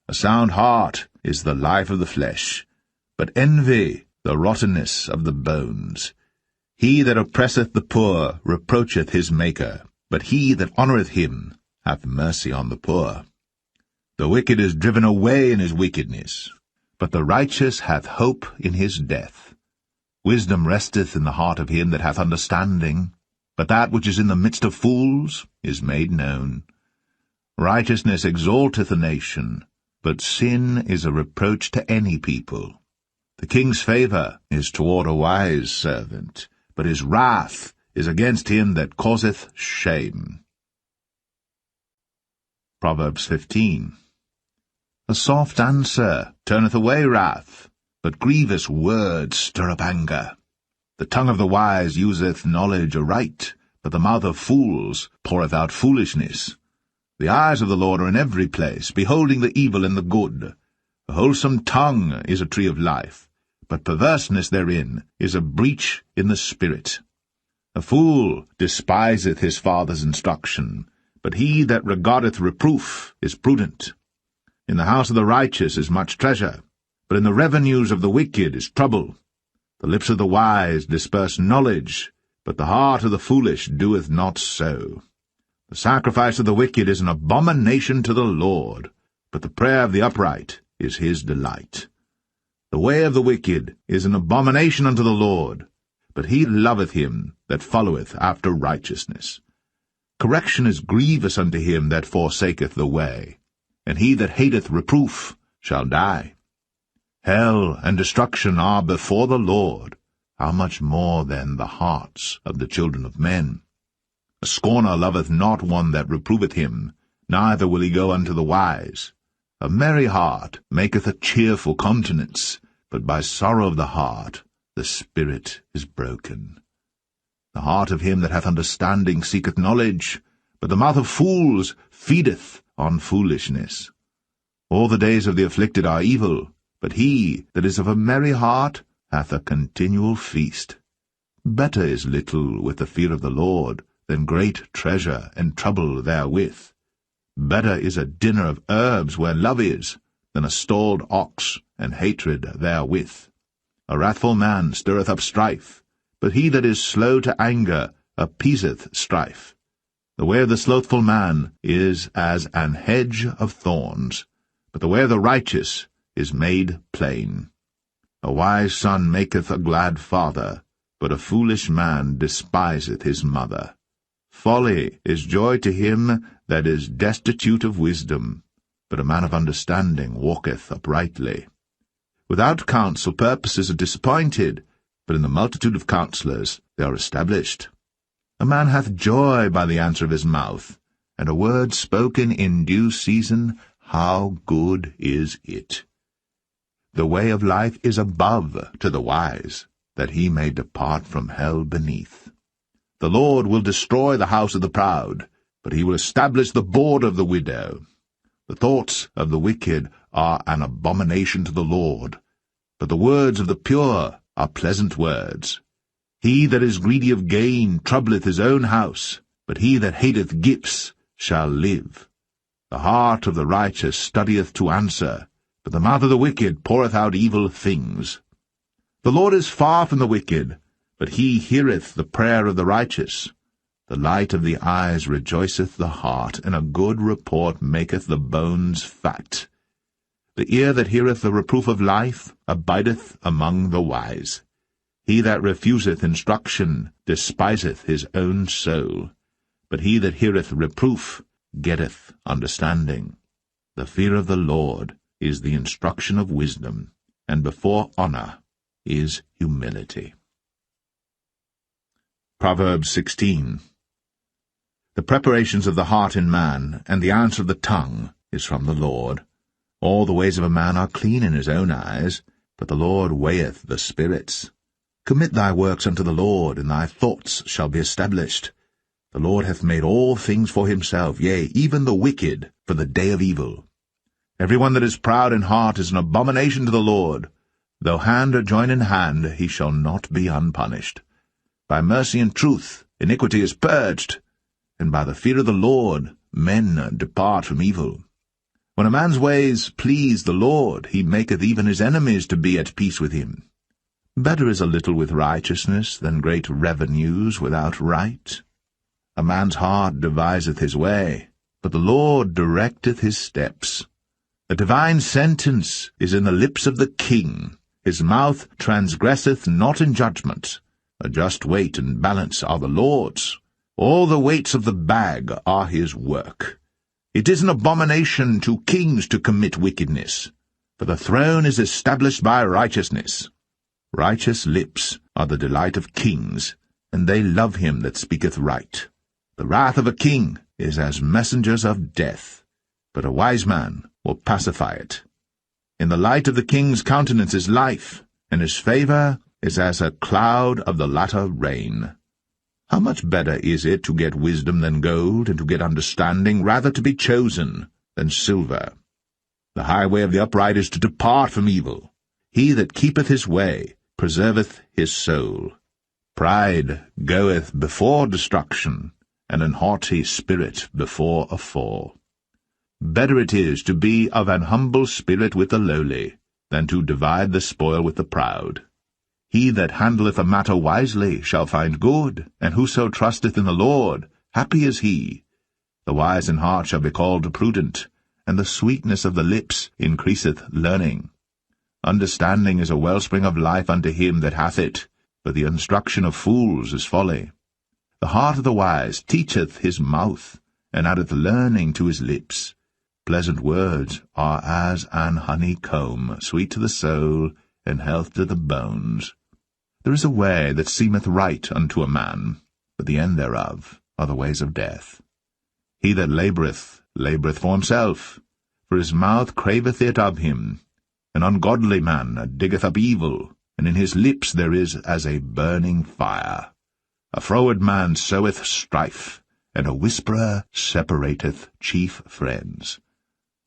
A sound heart is the life of the flesh, but envy the rottenness of the bones. He that oppresseth the poor reproacheth his Maker, but he that honoureth him hath mercy on the poor. The wicked is driven away in his wickedness, but the righteous hath hope in his death. Wisdom resteth in the heart of him that hath understanding, but that which is in the midst of fools is made known. Righteousness exalteth a nation, but sin is a reproach to any people. The king's favour is toward a wise servant, but his wrath is against him that causeth shame. Proverbs 15. A soft answer turneth away wrath, but grievous words stir up anger. The tongue of the wise useth knowledge aright, but the mouth of fools poureth out foolishness. The eyes of the Lord are in every place, beholding the evil and the good. A wholesome tongue is a tree of life, but perverseness therein is a breach in the spirit. A fool despiseth his father's instruction, but he that regardeth reproof is prudent. In the house of the righteous is much treasure, but in the revenues of the wicked is trouble. The lips of the wise disperse knowledge, but the heart of the foolish doeth not so. The sacrifice of the wicked is an abomination to the Lord, but the prayer of the upright is his delight. The way of the wicked is an abomination unto the Lord, but he loveth him that followeth after righteousness. Correction is grievous unto him that forsaketh the way, and he that hateth reproof shall die. Hell and destruction are before the Lord. How much more then the hearts of the children of men? A scorner loveth not one that reproveth him, neither will he go unto the wise. A merry heart maketh a cheerful countenance, but by sorrow of the heart the spirit is broken. The heart of him that hath understanding seeketh knowledge, but the mouth of fools feedeth on foolishness. All the days of the afflicted are evil, but he that is of a merry heart hath a continual feast. Better is little with the fear of the Lord than great treasure and trouble therewith. Better is a dinner of herbs where love is, than a stalled ox and hatred therewith. A wrathful man stirreth up strife, but he that is slow to anger appeaseth strife. The way of the slothful man is as an hedge of thorns, but the way of the righteous is made plain. A wise son maketh a glad father, but a foolish man despiseth his mother. Folly is joy to him that is destitute of wisdom, but a man of understanding walketh uprightly. Without counsel purposes are disappointed, but in the multitude of counselors they are established. A man hath joy by the answer of his mouth, and a word spoken in due season, how good is it! The way of life is above to the wise, that he may depart from hell beneath. The Lord will destroy the house of the proud, but he will establish the board of the widow. The thoughts of the wicked are an abomination to the Lord, but the words of the pure are pleasant words. He that is greedy of gain troubleth his own house, but he that hateth gifts shall live. The heart of the righteous studieth to answer, but the mouth of the wicked poureth out evil things. The Lord is far from the wicked, but he heareth the prayer of the righteous. The light of the eyes rejoiceth the heart, and a good report maketh the bones fat. The ear that heareth the reproof of life abideth among the wise. He that refuseth instruction despiseth his own soul, but he that heareth reproof getteth understanding. The fear of the Lord is the instruction of wisdom, and before honour is humility. Proverbs 16. The preparations of the heart in man, and the answer of the tongue, is from the Lord. All the ways of a man are clean in his own eyes, but the Lord weigheth the spirits. Commit thy works unto the Lord, and thy thoughts shall be established. The Lord hath made all things for himself, yea, even the wicked for the day of evil. Every one that is proud in heart is an abomination to the Lord. Though hand join in hand, he shall not be unpunished. By mercy and truth iniquity is purged, and by the fear of the Lord men depart from evil. When a man's ways please the Lord, he maketh even his enemies to be at peace with him. Better is a little with righteousness than great revenues without right. A man's heart deviseth his way, but the Lord directeth his steps. A divine sentence is in the lips of the king. His mouth transgresseth not in judgment. A just weight and balance are the Lord's. All the weights of the bag are his work. It is an abomination to kings to commit wickedness, for the throne is established by righteousness. Righteous lips are the delight of kings, and they love him that speaketh right. The wrath of a king is as messengers of death, but a wise man will pacify it. In the light of the king's countenance is life, and his favour is as a cloud of the latter rain. How much better is it to get wisdom than gold, and to get understanding rather to be chosen than silver? The highway of the upright is to depart from evil. He that keepeth his way preserveth his soul. Pride goeth before destruction, and an haughty spirit before a fall. Better it is to be of an humble spirit with the lowly, than to divide the spoil with the proud. He that handleth a matter wisely shall find good, and whoso trusteth in the Lord, happy is he. The wise in heart shall be called prudent, and the sweetness of the lips increaseth learning. Understanding is a wellspring of life unto him that hath it, but the instruction of fools is folly. The heart of the wise teacheth his mouth, and addeth learning to his lips. Pleasant words are as an honeycomb, sweet to the soul, and health to the bones. There is a way that seemeth right unto a man, but the end thereof are the ways of death. He that laboureth, laboureth for himself, for his mouth craveth it of him. An ungodly man diggeth up evil, and in his lips there is as a burning fire. A froward man soweth strife, and a whisperer separateth chief friends.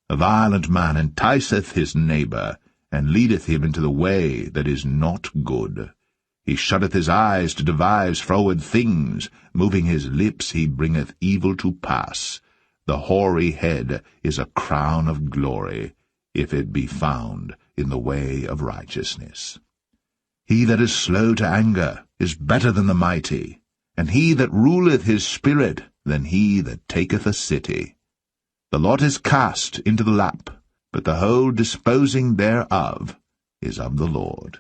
A violent man enticeth his neighbour, and leadeth him into the way that is not good. He shutteth his eyes to devise froward things, moving his lips he bringeth evil to pass. The hoary head is a crown of glory, if it be found in the way of righteousness. He that is slow to anger is better than the mighty, and he that ruleth his spirit than he that taketh a city. The lot is cast into the lap, but the whole disposing thereof is of the Lord.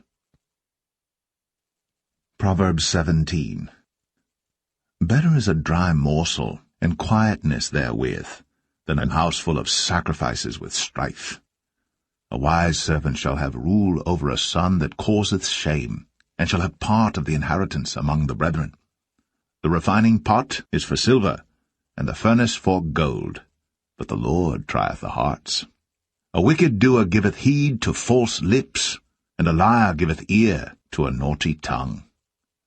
Proverbs 17. Better is a dry morsel, and quietness therewith, than an house full of sacrifices with strife. A wise servant shall have rule over a son that causeth shame, and shall have part of the inheritance among the brethren. The refining pot is for silver, and the furnace for gold, but the Lord trieth the hearts. A wicked doer giveth heed to false lips, and a liar giveth ear to a naughty tongue.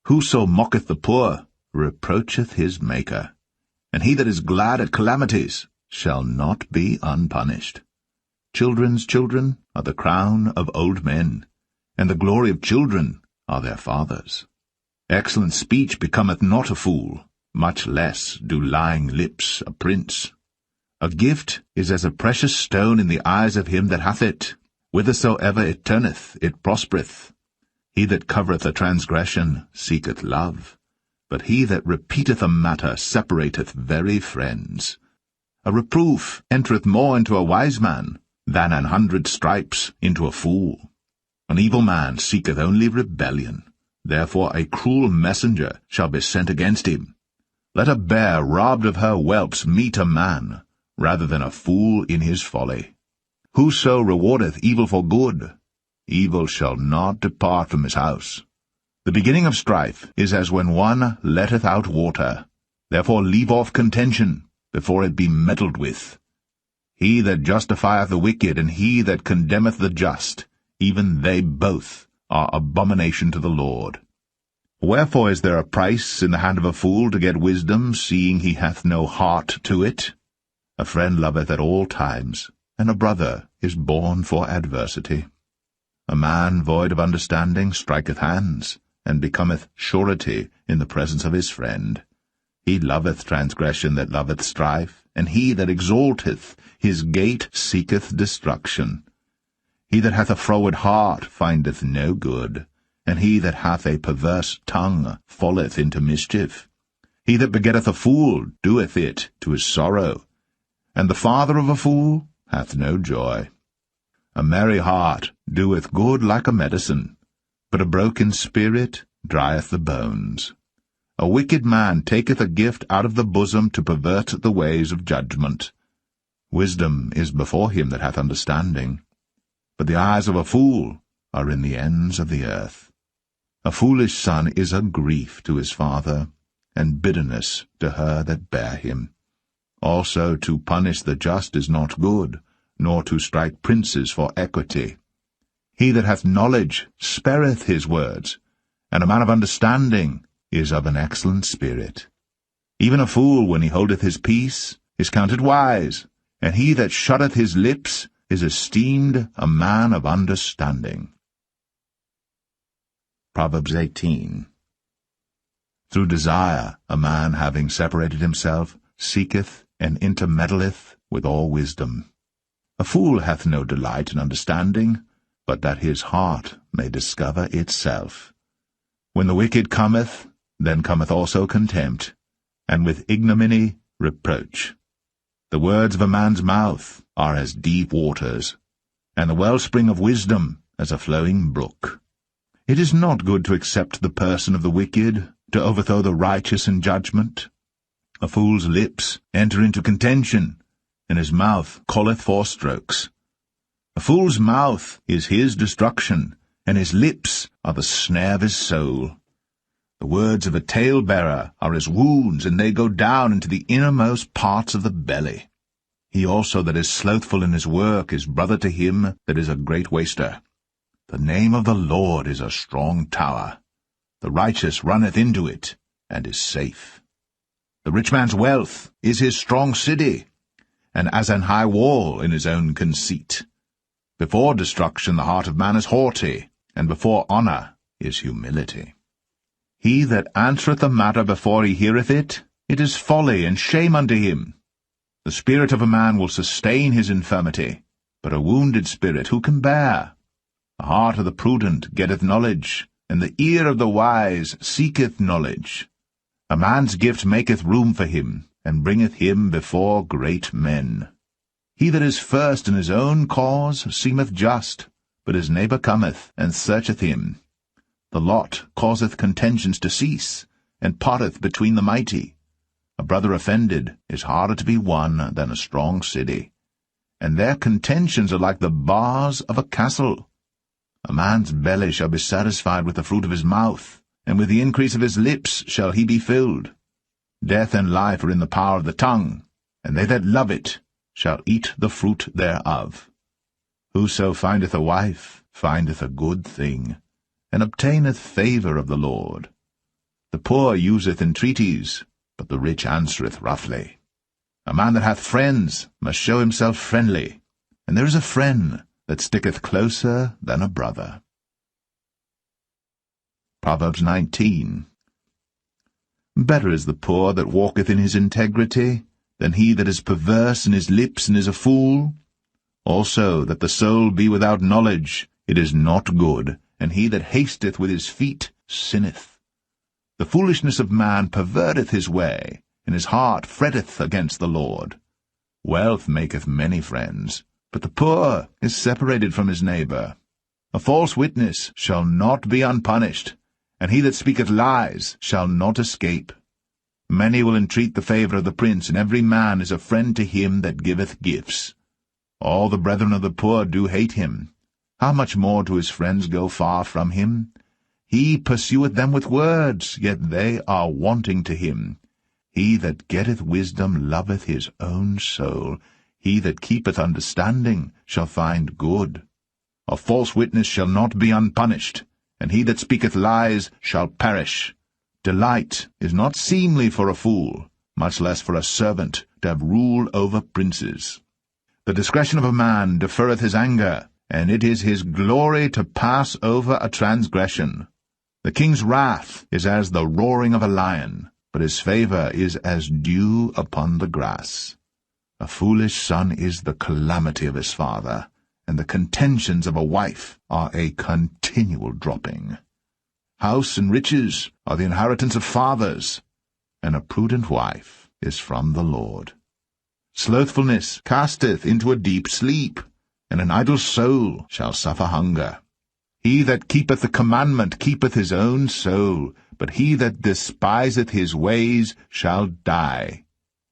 Whoso mocketh the poor reproacheth his Maker, and he that is glad at calamities shall not be unpunished. Children's children are the crown of old men, and the glory of children are their fathers. Excellent speech becometh not a fool, much less do lying lips a prince. A gift is as a precious stone in the eyes of him that hath it. Whithersoever it turneth, it prospereth. He that covereth a transgression seeketh love, but he that repeateth a matter separateth very friends. A reproof entereth more into a wise man than 100 stripes into a fool. An evil man seeketh only rebellion, therefore a cruel messenger shall be sent against him. Let a bear robbed of her whelps meet a man, rather than a fool in his folly. Whoso rewardeth evil for good, evil shall not depart from his house. The beginning of strife is as when one letteth out water. Therefore leave off contention, before it be meddled with. He that justifieth the wicked, and he that condemneth the just, even they both are abomination to the Lord. Wherefore is there a price in the hand of a fool to get wisdom, seeing he hath no heart to it? A friend loveth at all times, and a brother is born for adversity. A man void of understanding striketh hands, and becometh surety in the presence of his friend. He loveth transgression that loveth strife, and he that exalteth his gate seeketh destruction. He that hath a froward heart findeth no good, and he that hath a perverse tongue falleth into mischief. He that begetteth a fool doeth it to his sorrow, and the father of a fool hath no joy. A merry heart doeth good like a medicine, but a broken spirit drieth the bones. A wicked man taketh a gift out of the bosom to pervert the ways of judgment. Wisdom is before him that hath understanding, but the eyes of a fool are in the ends of the earth. A foolish son is a grief to his father, and bitterness to her that bare him. Also to punish the just is not good, nor to strike princes for equity. He that hath knowledge spareth his words, and a man of understanding is of an excellent spirit. Even a fool, when he holdeth his peace, is counted wise, and he that shutteth his lips is esteemed a man of understanding. Proverbs 18. Through desire a man, having separated himself, seeketh and intermeddleth with all wisdom. A fool hath no delight in understanding, but that his heart may discover itself. When the wicked cometh, then cometh also contempt, and with ignominy reproach. The words of a man's mouth are as deep waters, and the wellspring of wisdom as a flowing brook. It is not good to accept the person of the wicked, to overthrow the righteous in judgment. A fool's lips enter into contention, and his mouth calleth for strokes. A fool's mouth is his destruction, and his lips are the snare of his soul. The words of a talebearer are as wounds, and they go down into the innermost parts of the belly. He also that is slothful in his work is brother to him that is a great waster. The name of the Lord is a strong tower. The righteous runneth into it, and is safe. The rich man's wealth is his strong city, and as an high wall in his own conceit. Before destruction the heart of man is haughty, and before honour is humility. He that answereth a matter before he heareth it, it is folly and shame unto him. The spirit of a man will sustain his infirmity, but a wounded spirit who can bear? The heart of the prudent getteth knowledge, and the ear of the wise seeketh knowledge. A man's gift maketh room for him, and bringeth him before great men. He that is first in his own cause seemeth just, but his neighbour cometh and searcheth him. The lot causeth contentions to cease, and parteth between the mighty. A brother offended is harder to be won than a strong city, and their contentions are like the bars of a castle. A man's belly shall be satisfied with the fruit of his mouth, and with the increase of his lips shall he be filled. Death and life are in the power of the tongue, and they that love it shall eat the fruit thereof. Whoso findeth a wife findeth a good thing, and obtaineth favour of the Lord. The poor useth entreaties, but the rich answereth roughly. A man that hath friends must show himself friendly, and there is a friend that sticketh closer than a brother. Proverbs 19. Better is the poor that walketh in his integrity, than he that is perverse in his lips and is a fool. Also that the soul be without knowledge, it is not good, and he that hasteth with his feet sinneth. The foolishness of man perverteth his way, and his heart fretteth against the Lord. Wealth maketh many friends, but the poor is separated from his neighbour. A false witness shall not be unpunished, and he that speaketh lies shall not escape. Many will entreat the favour of the prince, and every man is a friend to him that giveth gifts. All the brethren of the poor do hate him. How much more do his friends go far from him? He pursueth them with words, yet they are wanting to him. He that getteth wisdom loveth his own soul. He that keepeth understanding shall find good. A false witness shall not be unpunished, and he that speaketh lies shall perish. Delight is not seemly for a fool, much less for a servant to have rule over princes. The discretion of a man deferreth his anger, and it is his glory to pass over a transgression. The king's wrath is as the roaring of a lion, but his favour is as dew upon the grass. A foolish son is the calamity of his father, and the contentions of a wife are a continual dropping. House and riches are the inheritance of fathers, and a prudent wife is from the Lord. Slothfulness casteth into a deep sleep, and an idle soul shall suffer hunger. He that keepeth the commandment keepeth his own soul, but he that despiseth his ways shall die.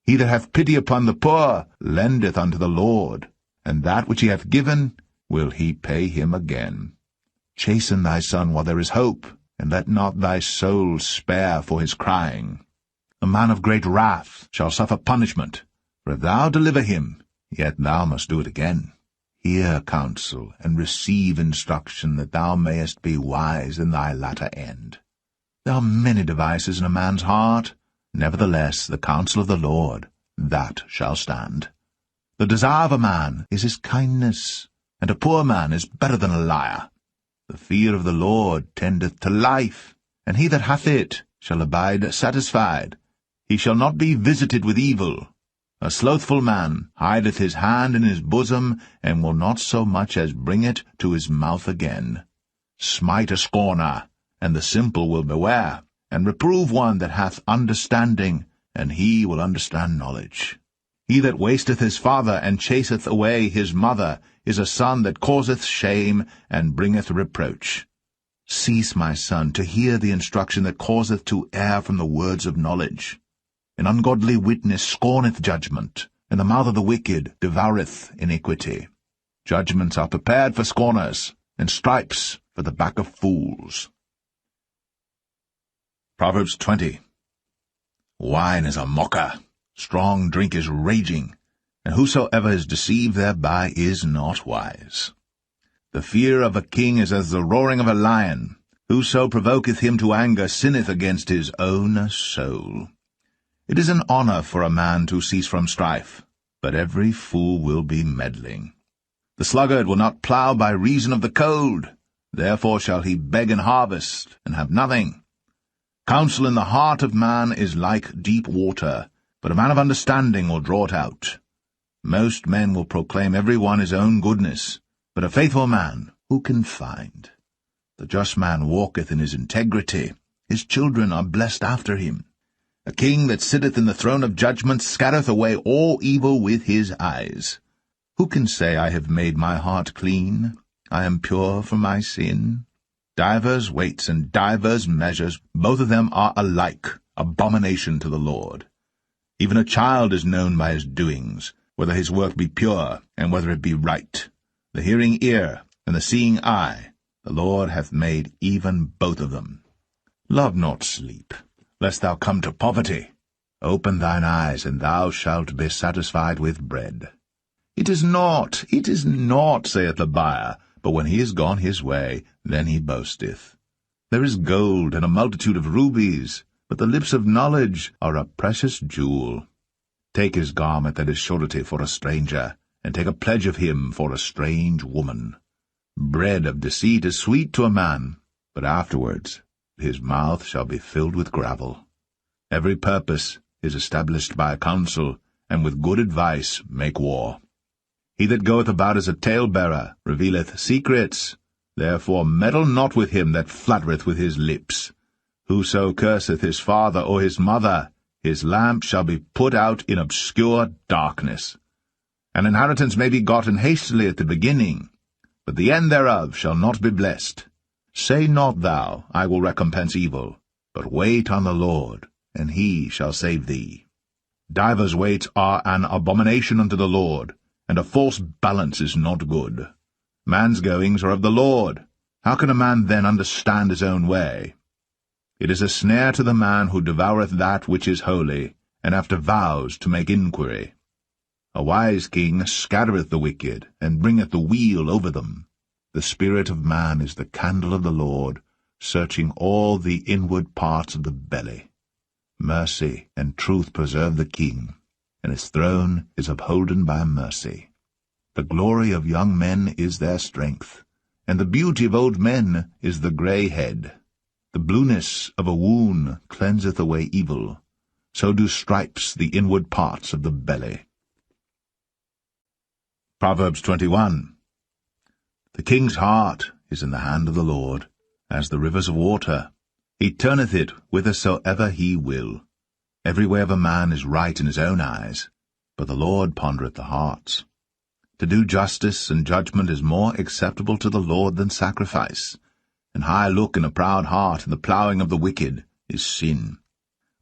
He that hath pity upon the poor lendeth unto the Lord, and that which he hath given will he pay him again. Chasten thy son while there is hope, and let not thy soul spare for his crying. A man of great wrath shall suffer punishment, for if thou deliver him, yet thou must do it again. Hear counsel, and receive instruction, that thou mayest be wise in thy latter end. There are many devices in a man's heart, nevertheless the counsel of the Lord, that shall stand. The desire of a man is his kindness, and a poor man is better than a liar. The fear of the Lord tendeth to life, and he that hath it shall abide satisfied. He shall not be visited with evil. A slothful man hideth his hand in his bosom, and will not so much as bring it to his mouth again. Smite a scorner, and the simple will beware, and reprove one that hath understanding, and he will understand knowledge. He that wasteth his father, and chaseth away his mother, is a son that causeth shame, and bringeth reproach. Cease, my son, to hear the instruction that causeth to err from the words of knowledge. An ungodly witness scorneth judgment, and the mouth of the wicked devoureth iniquity. Judgments are prepared for scorners, and stripes for the back of fools. Proverbs 20. Wine is a mocker, strong drink is raging, and whosoever is deceived thereby is not wise. The fear of a king is as the roaring of a lion. Whoso provoketh him to anger sinneth against his own soul. It is an honour for a man to cease from strife, but every fool will be meddling. The sluggard will not plough by reason of the cold, therefore shall he beg in harvest, and have nothing. Counsel in the heart of man is like deep water, but a man of understanding will draw it out. Most men will proclaim every one his own goodness, but a faithful man who can find? The just man walketh in his integrity, his children are blessed after him. A king that sitteth in the throne of judgment scattereth away all evil with his eyes. Who can say, I have made my heart clean? I am pure from my sin? Divers weights and divers measures, both of them are alike, abomination to the Lord. Even a child is known by his doings, whether his work be pure, and whether it be right. The hearing ear, and the seeing eye, the Lord hath made even both of them. Love not sleep, lest thou come to poverty. Open thine eyes, and thou shalt be satisfied with bread. It is not, saith the buyer, but when he is gone his way, then he boasteth. There is gold and a multitude of rubies, but the lips of knowledge are a precious jewel. Take his garment and his surety for a stranger, and take a pledge of him for a strange woman. Bread of deceit is sweet to a man, but afterwards his mouth shall be filled with gravel. Every purpose is established by a counsel, and with good advice make war. He that goeth about as a talebearer revealeth secrets. Therefore meddle not with him that flattereth with his lips. Whoso curseth his father or his mother, his lamp shall be put out in obscure darkness. An inheritance may be gotten hastily at the beginning, but the end thereof shall not be blessed. Say not thou, I will recompense evil, but wait on the Lord, and he shall save thee. Divers weights are an abomination unto the Lord, and a false balance is not good. Man's goings are of the Lord. How can a man then understand his own way? It is a snare to the man who devoureth that which is holy, and after vows to make inquiry. A wise king scattereth the wicked, and bringeth the weal over them. The spirit of man is the candle of the Lord, searching all the inward parts of the belly. Mercy and truth preserve the king, and his throne is upholden by mercy. The glory of young men is their strength, and the beauty of old men is the grey head. The blueness of a wound cleanseth away evil, so do stripes the inward parts of the belly. Proverbs 21. The king's heart is in the hand of the Lord, as the rivers of water. He turneth it whithersoever he will. Every way of a man is right in his own eyes, but the Lord pondereth the hearts. To do justice and judgment is more acceptable to the Lord than sacrifice. An high look and a proud heart and the ploughing of the wicked is sin.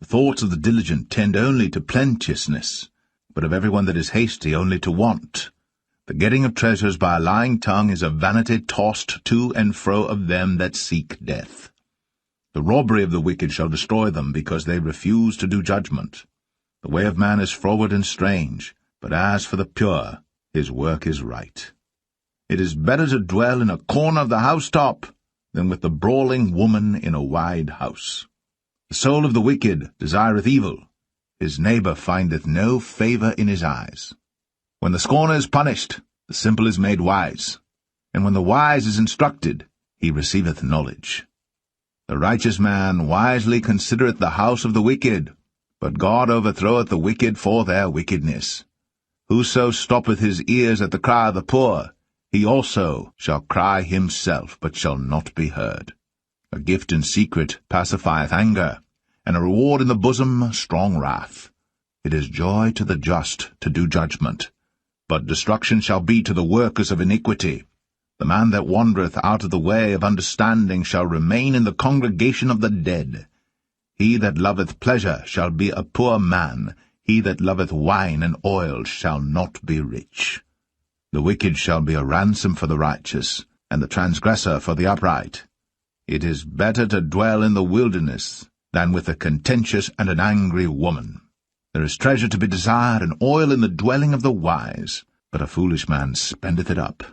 The thoughts of the diligent tend only to plenteousness, but of every one that is hasty only to want. The getting of treasures by a lying tongue is a vanity tossed to and fro of them that seek death. The robbery of the wicked shall destroy them, because they refuse to do judgment. The way of man is froward and strange, but as for the pure, his work is right. It is better to dwell in a corner of the housetop than with the brawling woman in a wide house. The soul of the wicked desireth evil. His neighbour findeth no favour in his eyes. When the scorner is punished, the simple is made wise, and when the wise is instructed, he receiveth knowledge. The righteous man wisely considereth the house of the wicked, but God overthroweth the wicked for their wickedness. Whoso stoppeth his ears at the cry of the poor, he also shall cry himself, but shall not be heard. A gift in secret pacifieth anger, and a reward in the bosom strong wrath. It is joy to the just to do judgment, but destruction shall be to the workers of iniquity. The man that wandereth out of the way of understanding shall remain in the congregation of the dead. He that loveth pleasure shall be a poor man. He that loveth wine and oil shall not be rich. The wicked shall be a ransom for the righteous, and the transgressor for the upright. It is better to dwell in the wilderness than with a contentious and an angry woman. There is treasure to be desired and oil in the dwelling of the wise, but a foolish man spendeth it up.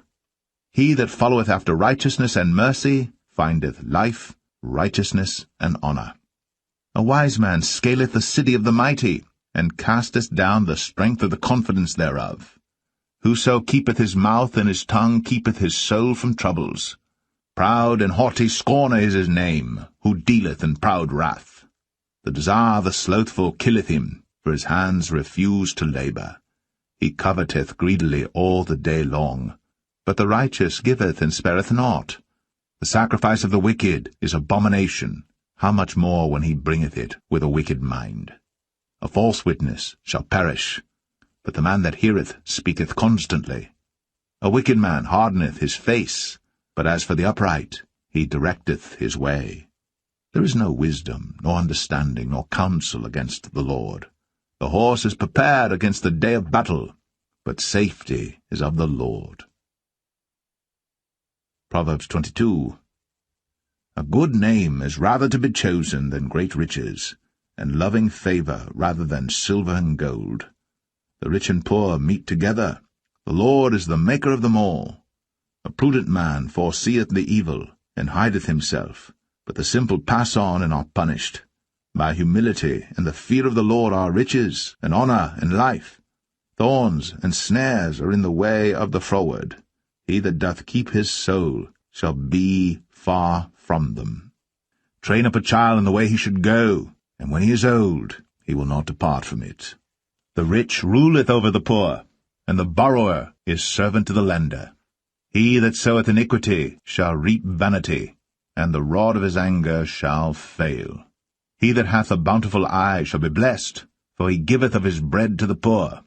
He that followeth after righteousness and mercy findeth life, righteousness, and honour. A wise man scaleth the city of the mighty, and casteth down the strength of the confidence thereof. Whoso keepeth his mouth and his tongue keepeth his soul from troubles. Proud and haughty scorner is his name, who dealeth in proud wrath. The desire of the slothful killeth him, for his hands refuse to labour. He coveteth greedily all the day long, but the righteous giveth and spareth not. The sacrifice of the wicked is abomination, how much more when he bringeth it with a wicked mind. A false witness shall perish, but the man that heareth speaketh constantly. A wicked man hardeneth his face, but as for the upright, he directeth his way. There is no wisdom, nor understanding, nor counsel against the Lord. The horse is prepared against the day of battle, but safety is of the Lord. Proverbs 22. A good name is rather to be chosen than great riches, and loving favour rather than silver and gold. The rich and poor meet together. The Lord is the maker of them all. A prudent man foreseeth the evil, and hideth himself, but the simple pass on and are punished. By humility and the fear of the Lord are riches, and honour, and life. Thorns and snares are in the way of the froward. He that doth keep his soul shall be far from them. Train up a child in the way he should go, and when he is old, he will not depart from it. The rich ruleth over the poor, and the borrower is servant to the lender. He that soweth iniquity shall reap vanity, and the rod of his anger shall fail. He that hath a bountiful eye shall be blessed, for he giveth of his bread to the poor.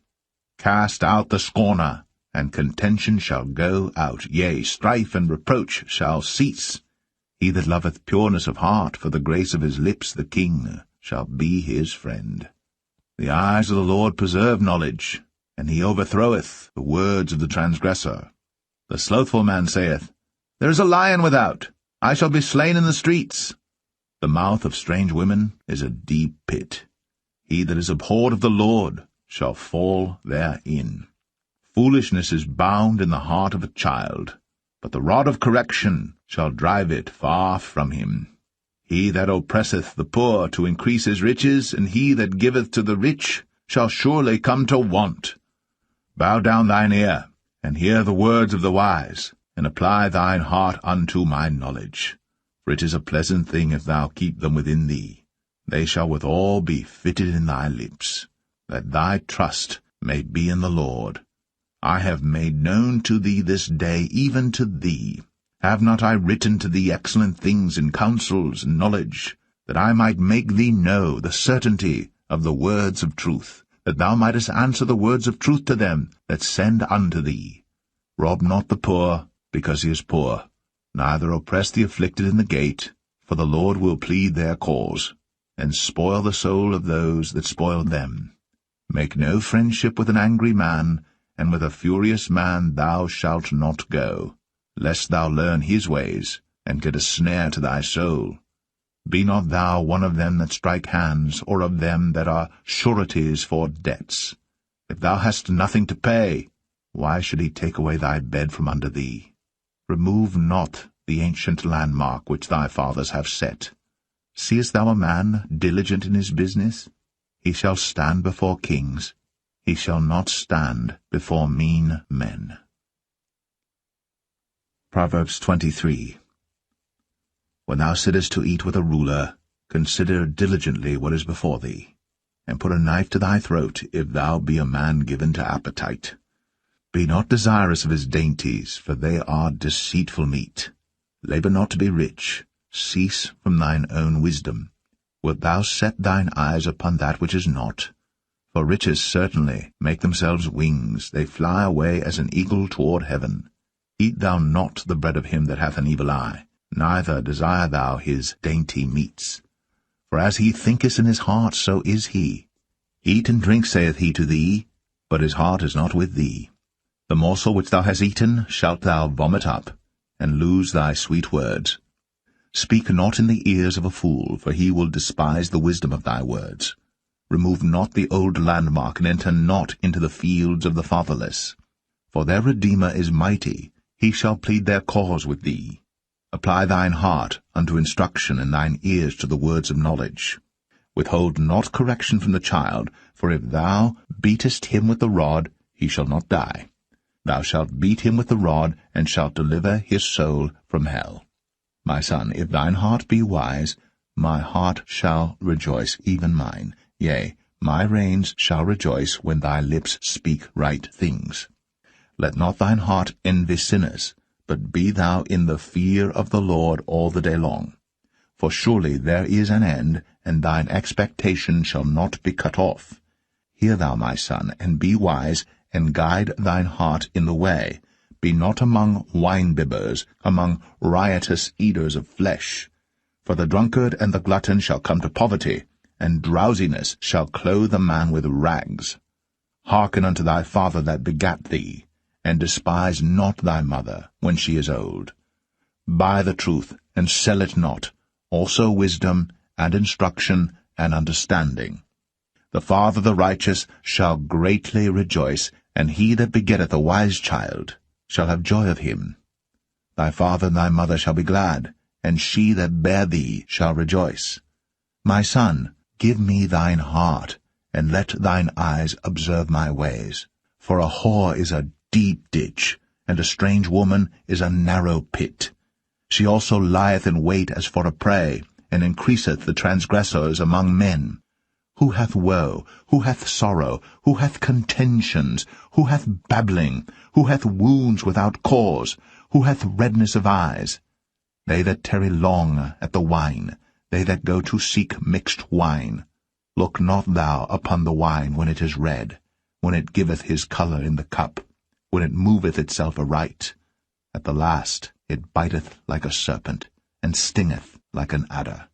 Cast out the scorner, and contention shall go out, yea, strife and reproach shall cease. He that loveth pureness of heart, for the grace of his lips the king shall be his friend. The eyes of the Lord preserve knowledge, and he overthroweth the words of the transgressor. The slothful man saith, There is a lion without, I shall be slain in the streets. The mouth of strange women is a deep pit. He that is abhorred of the Lord shall fall therein. Foolishness is bound in the heart of a child, but the rod of correction shall drive it far from him. He that oppresseth the poor to increase his riches, and he that giveth to the rich shall surely come to want. Bow down thine ear, and hear the words of the wise, and apply thine heart unto my knowledge. For it is a pleasant thing if thou keep them within thee. They shall withal be fitted in thy lips, that thy trust may be in the Lord. I have made known to thee this day, even to thee. Have not I written to thee excellent things in counsels and knowledge, that I might make thee know the certainty of the words of truth, that thou mightest answer the words of truth to them that send unto thee? Rob not the poor, because he is poor, neither oppress the afflicted in the gate, for the Lord will plead their cause, and spoil the soul of those that spoil them. Make no friendship with an angry man, and with a furious man thou shalt not go, lest thou learn his ways, and get a snare to thy soul. Be not thou one of them that strike hands, or of them that are sureties for debts. If thou hast nothing to pay, why should he take away thy bed from under thee? Remove not the ancient landmark which thy fathers have set. Seest thou a man diligent in his business? He shall stand before kings. He shall not stand before mean men. Proverbs 23. When thou sittest to eat with a ruler, consider diligently what is before thee, and put a knife to thy throat, if thou be a man given to appetite. Be not desirous of his dainties, for they are deceitful meat. Labour not to be rich. Cease from thine own wisdom. Wilt thou set thine eyes upon that which is not? For riches certainly make themselves wings, they fly away as an eagle toward heaven. Eat thou not the bread of him that hath an evil eye, neither desire thou his dainty meats. For as he thinketh in his heart, so is he. Eat and drink, saith he to thee, but his heart is not with thee. The morsel which thou hast eaten shalt thou vomit up, and lose thy sweet words. Speak not in the ears of a fool, for he will despise the wisdom of thy words. Remove not the old landmark, and enter not into the fields of the fatherless. For their Redeemer is mighty, he shall plead their cause with thee. Apply thine heart unto instruction, and thine ears to the words of knowledge. Withhold not correction from the child, for if thou beatest him with the rod, he shall not die. Thou shalt beat him with the rod, and shalt deliver his soul from hell. My son, if thine heart be wise, my heart shall rejoice, even mine. Yea, my reins shall rejoice when thy lips speak right things. Let not thine heart envy sinners, but be thou in the fear of the Lord all the day long. For surely there is an end, and thine expectation shall not be cut off. Hear thou, my son, and be wise, and guide thine heart in the way. Be not among wine-bibbers, among riotous eaters of flesh. For the drunkard and the glutton shall come to poverty, and drowsiness shall clothe a man with rags. Hearken unto thy father that begat thee, and despise not thy mother when she is old. Buy the truth, and sell it not, also wisdom, and instruction, and understanding. The father of the righteous shall greatly rejoice, and he that begetteth a wise child shall have joy of him. Thy father and thy mother shall be glad, and she that bare thee shall rejoice. My son, give me thine heart, and let thine eyes observe my ways. For a whore is a deep ditch, and a strange woman is a narrow pit. She also lieth in wait as for a prey, and increaseth the transgressors among men. Who hath woe? Who hath sorrow? Who hath contentions? Who hath babbling? Who hath wounds without cause? Who hath redness of eyes? They that tarry long at the wine, they that go to seek mixed wine. Look not thou upon the wine when it is red, when it giveth his colour in the cup, when it moveth itself aright. At the last it biteth like a serpent, and stingeth like an adder.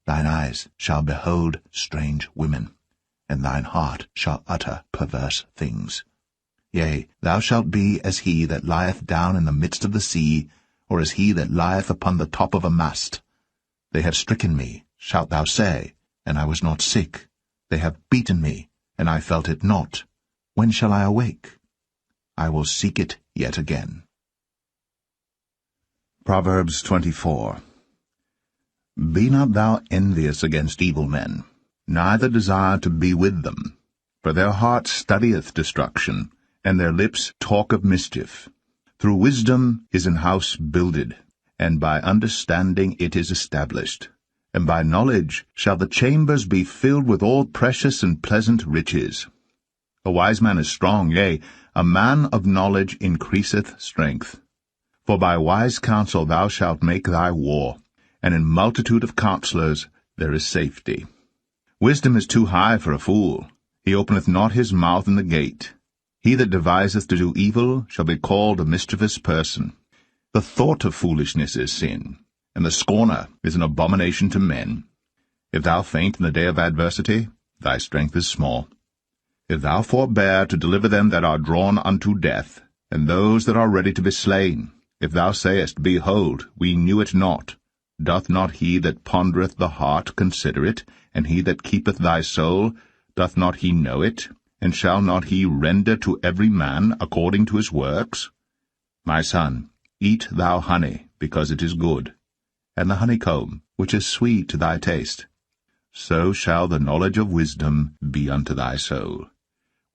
Thine eyes shall behold strange women, and thine heart shall utter perverse things. Yea, thou shalt be as he that lieth down in the midst of the sea, or as he that lieth upon the top of a mast. They have stricken me, shalt thou say, and I was not sick. They have beaten me, and I felt it not. When shall I awake? I will seek it yet again. Proverbs 24. Be not thou envious against evil men, neither desire to be with them. For their heart studieth destruction, and their lips talk of mischief. Through wisdom is an house builded, and by understanding it is established. And by knowledge shall the chambers be filled with all precious and pleasant riches. A wise man is strong, yea, a man of knowledge increaseth strength. For by wise counsel thou shalt make thy war, and in multitude of counselors there is safety. Wisdom is too high for a fool. He openeth not his mouth in the gate. He that deviseth to do evil shall be called a mischievous person. The thought of foolishness is sin, and the scorner is an abomination to men. If thou faint in the day of adversity, thy strength is small. If thou forbear to deliver them that are drawn unto death, and those that are ready to be slain, if thou sayest, Behold, we knew it not, doth not he that pondereth the heart consider it, and he that keepeth thy soul, doth not he know it, and shall not he render to every man according to his works? My son, eat thou honey, because it is good, and the honeycomb, which is sweet to thy taste. So shall the knowledge of wisdom be unto thy soul.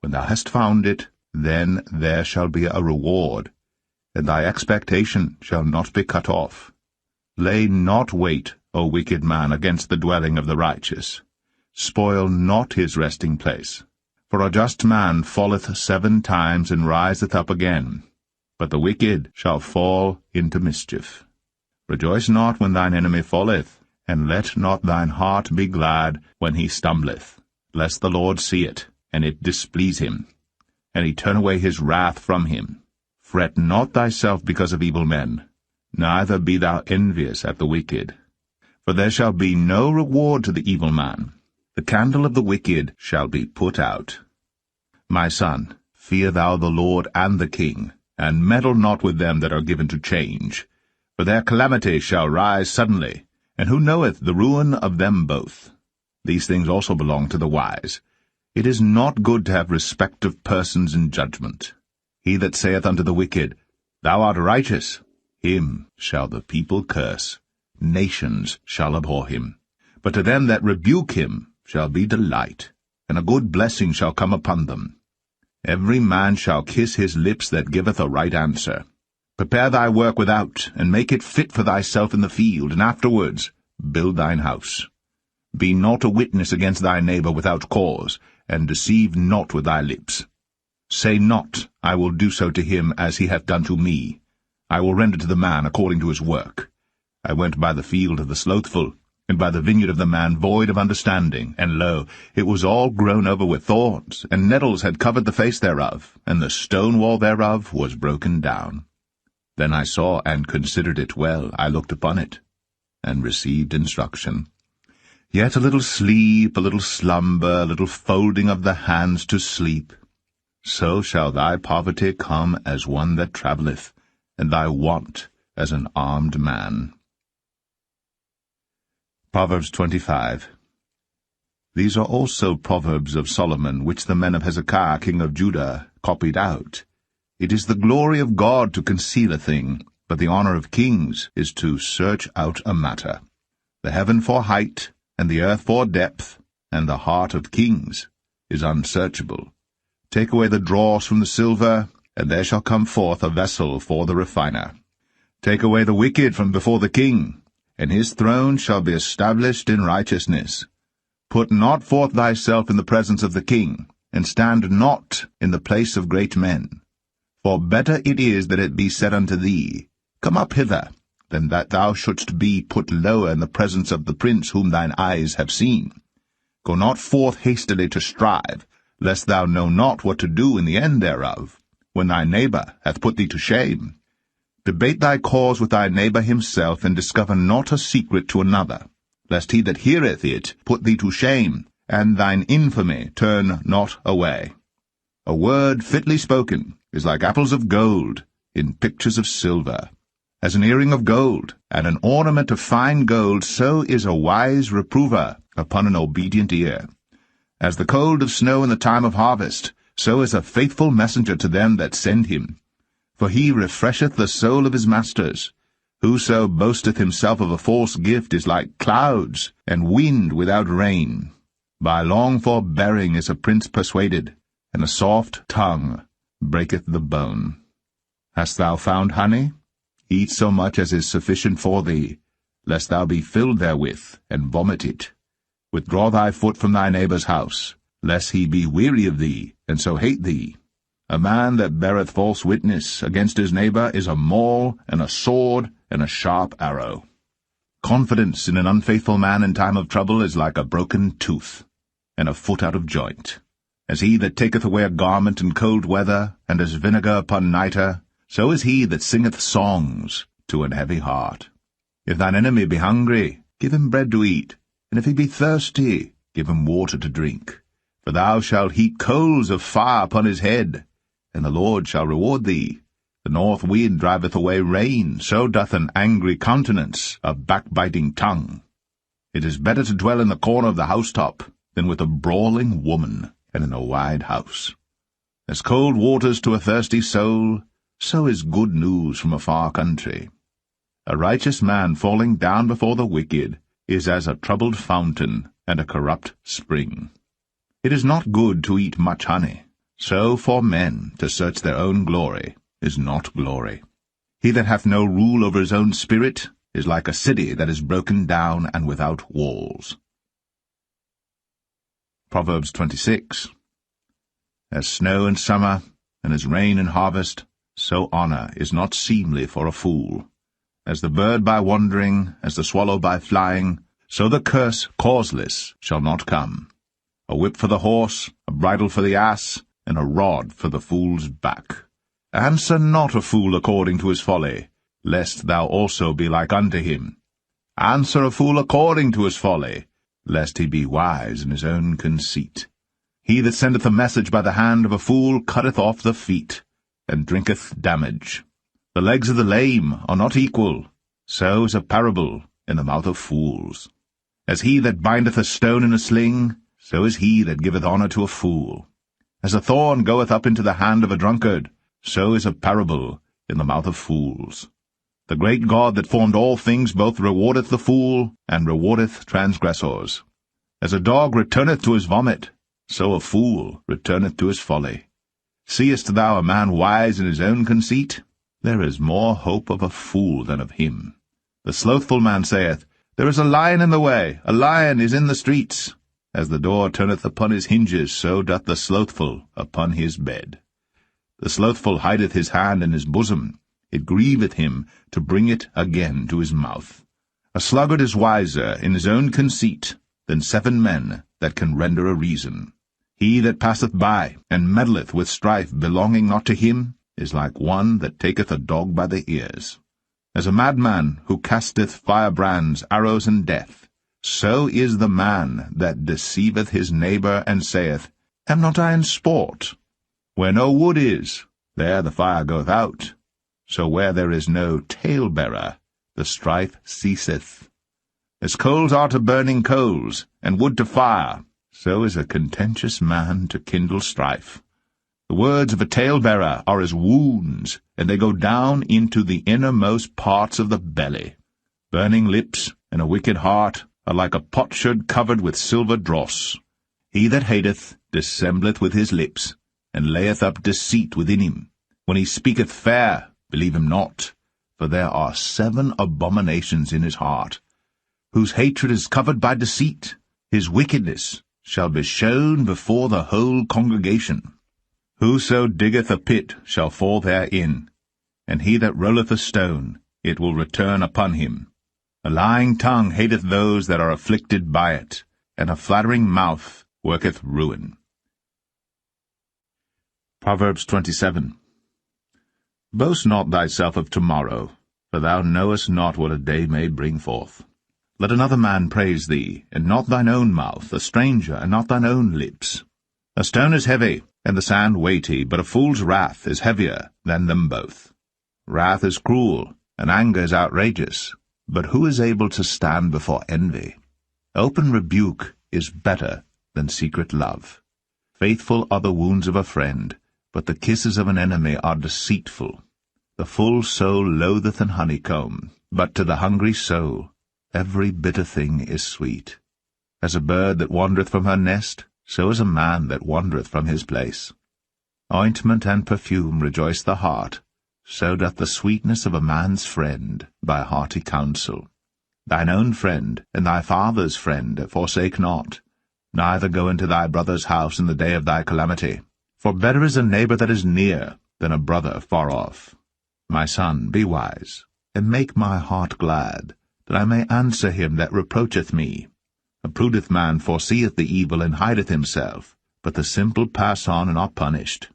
When thou hast found it, then there shall be a reward, and thy expectation shall not be cut off. Lay not wait, O wicked man, against the dwelling of the righteous. Spoil not his resting place. For a just man falleth 7 times and riseth up again, but the wicked shall fall into mischief. Rejoice not when thine enemy falleth, and let not thine heart be glad when he stumbleth, lest the Lord see it, and it displease him, and he turn away his wrath from him. Fret not thyself because of evil men, neither be thou envious at the wicked. For there shall be no reward to the evil man. The candle of the wicked shall be put out. My son, fear thou the Lord and the king, and meddle not with them that are given to change. For their calamity shall rise suddenly, and who knoweth the ruin of them both? These things also belong to the wise. It is not good to have respect of persons in judgment. He that saith unto the wicked, Thou art righteous, him shall the people curse. Nations shall abhor him. But to them that rebuke him shall be delight, and a good blessing shall come upon them. Every man shall kiss his lips that giveth a right answer. Prepare thy work without, and make it fit for thyself in the field, and afterwards build thine house. Be not a witness against thy neighbor without cause, and deceive not with thy lips. Say not, I will do so to him as he hath done to me. I will render to the man according to his work. I went by the field of the slothful, and by the vineyard of the man void of understanding, and lo, it was all grown over with thorns, and nettles had covered the face thereof, and the stone wall thereof was broken down. Then I saw and considered it well, I looked upon it, and received instruction. Yet a little sleep, a little slumber, a little folding of the hands to sleep. So shall thy poverty come as one that travelleth, and thy want as an armed man. Proverbs 25. These are also Proverbs of Solomon, which the men of Hezekiah king of Judah copied out. It is the glory of God to conceal a thing, but the honor of kings is to search out a matter. The heaven for height, and the earth for depth, and the heart of kings is unsearchable. Take away the dross from the silver, and there shall come forth a vessel for the refiner. Take away the wicked from before the king, and his throne shall be established in righteousness. Put not forth thyself in the presence of the king, and stand not in the place of great men. For better it is that it be said unto thee, Come up hither, than that thou shouldst be put lower in the presence of the prince whom thine eyes have seen. Go not forth hastily to strive, lest thou know not what to do in the end thereof, when thy neighbor hath put thee to shame. Debate thy cause with thy neighbor himself, and discover not a secret to another, lest he that heareth it put thee to shame, and thine infamy turn not away. A word fitly spoken is like apples of gold in pictures of silver. As an earring of gold, and an ornament of fine gold, so is a wise reprover upon an obedient ear. As the cold of snow in the time of harvest, so is a faithful messenger to them that send him. For he refresheth the soul of his masters. Whoso boasteth himself of a false gift is like clouds, and wind without rain. By long forbearing is a prince persuaded, and a soft tongue breaketh the bone. Hast thou found honey? Eat so much as is sufficient for thee, lest thou be filled therewith, and vomit it. Withdraw thy foot from thy neighbour's house, lest he be weary of thee, and so hate thee. A man that beareth false witness against his neighbour is a maul, and a sword, and a sharp arrow. Confidence in an unfaithful man in time of trouble is like a broken tooth, and a foot out of joint. As he that taketh away a garment in cold weather, and as vinegar upon nitre, so is he that singeth songs to an heavy heart. If thine enemy be hungry, give him bread to eat, and if he be thirsty, give him water to drink. For thou shalt heap coals of fire upon his head, and the Lord shall reward thee. The north wind driveth away rain, so doth an angry countenance a backbiting tongue. It is better to dwell in the corner of the housetop than with a brawling woman, and in a wide house. As cold waters to a thirsty soul, so is good news from a far country. A righteous man falling down before the wicked is as a troubled fountain and a corrupt spring. It is not good to eat much honey, so for men to search their own glory is not glory. He that hath no rule over his own spirit is like a city that is broken down and without walls. Proverbs 26. As snow in summer, and as rain in harvest, so honor is not seemly for a fool. As the bird by wandering, as the swallow by flying, so the curse causeless shall not come. A whip for the horse, a bridle for the ass, and a rod for the fool's back. Answer not a fool according to his folly, lest thou also be like unto him. Answer a fool according to his folly, lest he be wise in his own conceit. He that sendeth a message by the hand of a fool cutteth off the feet, and drinketh damage. The legs of the lame are not equal, so is a parable in the mouth of fools. As he that bindeth a stone in a sling, so is he that giveth honor to a fool. As a thorn goeth up into the hand of a drunkard, so is a parable in the mouth of fools. The great God that formed all things both rewardeth the fool, and rewardeth transgressors. As a dog returneth to his vomit, so a fool returneth to his folly. Seest thou a man wise in his own conceit? There is more hope of a fool than of him. The slothful man saith, There is a lion in the way, a lion is in the streets. As the door turneth upon his hinges, so doth the slothful upon his bed. The slothful hideth his hand in his bosom, it grieveth him to bring it again to his mouth. A sluggard is wiser in his own conceit than 7 men that can render a reason. He that passeth by, and meddleth with strife belonging not to him, is like one that taketh a dog by the ears. As a madman who casteth firebrands, arrows, and death, so is the man that deceiveth his neighbour, and saith, Am not I in sport? Where no wood is, there the fire goeth out. So where there is no talebearer, the strife ceaseth. As coals are to burning coals, and wood to fire, so is a contentious man to kindle strife. The words of a talebearer are as wounds, and they go down into the innermost parts of the belly. Burning lips and a wicked heart are like a potsherd covered with silver dross. He that hateth dissembleth with his lips, and layeth up deceit within him. When he speaketh fair, believe him not, for there are 7 abominations in his heart. Whose hatred is covered by deceit, his wickedness shall be shown before the whole congregation. Whoso diggeth a pit shall fall therein, and he that rolleth a stone, it will return upon him. A lying tongue hateth those that are afflicted by it, and a flattering mouth worketh ruin. Proverbs 27. Boast not thyself of tomorrow, for thou knowest not what a day may bring forth. Let another man praise thee, and not thine own mouth, a stranger, and not thine own lips. A stone is heavy, and the sand weighty, but a fool's wrath is heavier than them both. Wrath is cruel, and anger is outrageous, but who is able to stand before envy? Open rebuke is better than secret love. Faithful are the wounds of a friend, but the kisses of an enemy are deceitful. The full soul loatheth an honeycomb, but to the hungry soul every bitter thing is sweet. As a bird that wandereth from her nest, so is a man that wandereth from his place. Ointment and perfume rejoice the heart, so doth the sweetness of a man's friend by hearty counsel. Thine own friend and thy father's friend forsake not, neither go into thy brother's house in the day of thy calamity. For better is a neighbour that is near than a brother far off. My son, be wise, and make my heart glad, that I may answer him that reproacheth me. A prudent man foreseeth the evil and hideth himself, but the simple pass on and are punished.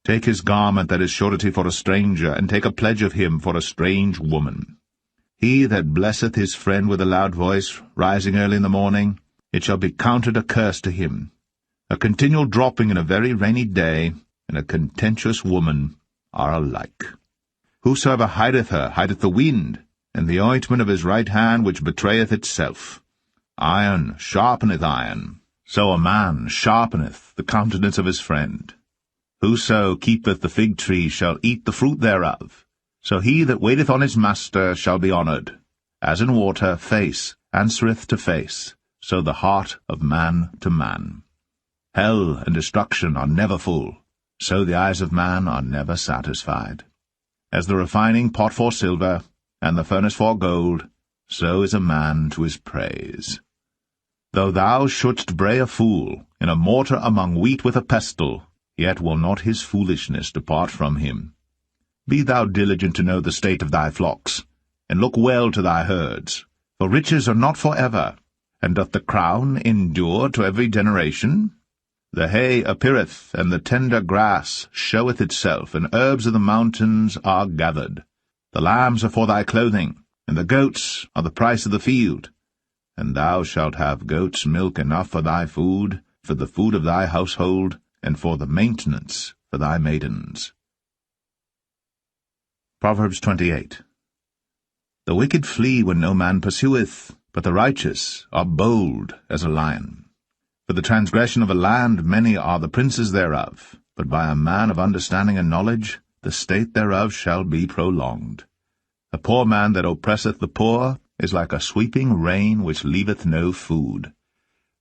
Take his garment that is surety for a stranger, and take a pledge of him for a strange woman. He that blesseth his friend with a loud voice, rising early in the morning, it shall be counted a curse to him. A continual dropping in a very rainy day, and a contentious woman are alike. Whosoever hideth her hideth the wind, and the ointment of his right hand which betrayeth itself. Iron sharpeneth iron, so a man sharpeneth the countenance of his friend. Whoso keepeth the fig tree shall eat the fruit thereof, so he that waiteth on his master shall be honoured. As in water face answereth to face, so the heart of man to man. Hell and destruction are never full, so the eyes of man are never satisfied. As the refining pot for silver, and the furnace for gold, so is a man to his praise. Though thou shouldst bray a fool in a mortar among wheat with a pestle, yet will not his foolishness depart from him. Be thou diligent to know the state of thy flocks, and look well to thy herds. For riches are not for ever, and doth the crown endure to every generation? The hay appeareth, and the tender grass showeth itself, and herbs of the mountains are gathered. The lambs are for thy clothing, and the goats are the price of the field. And thou shalt have goats' milk enough for thy food, for the food of thy household, and for the maintenance for thy maidens. Proverbs 28. The wicked flee when no man pursueth, but the righteous are bold as a lion. For the transgression of a land many are the princes thereof, but by a man of understanding and knowledge the state thereof shall be prolonged. A poor man that oppresseth the poor is like a sweeping rain which leaveth no food.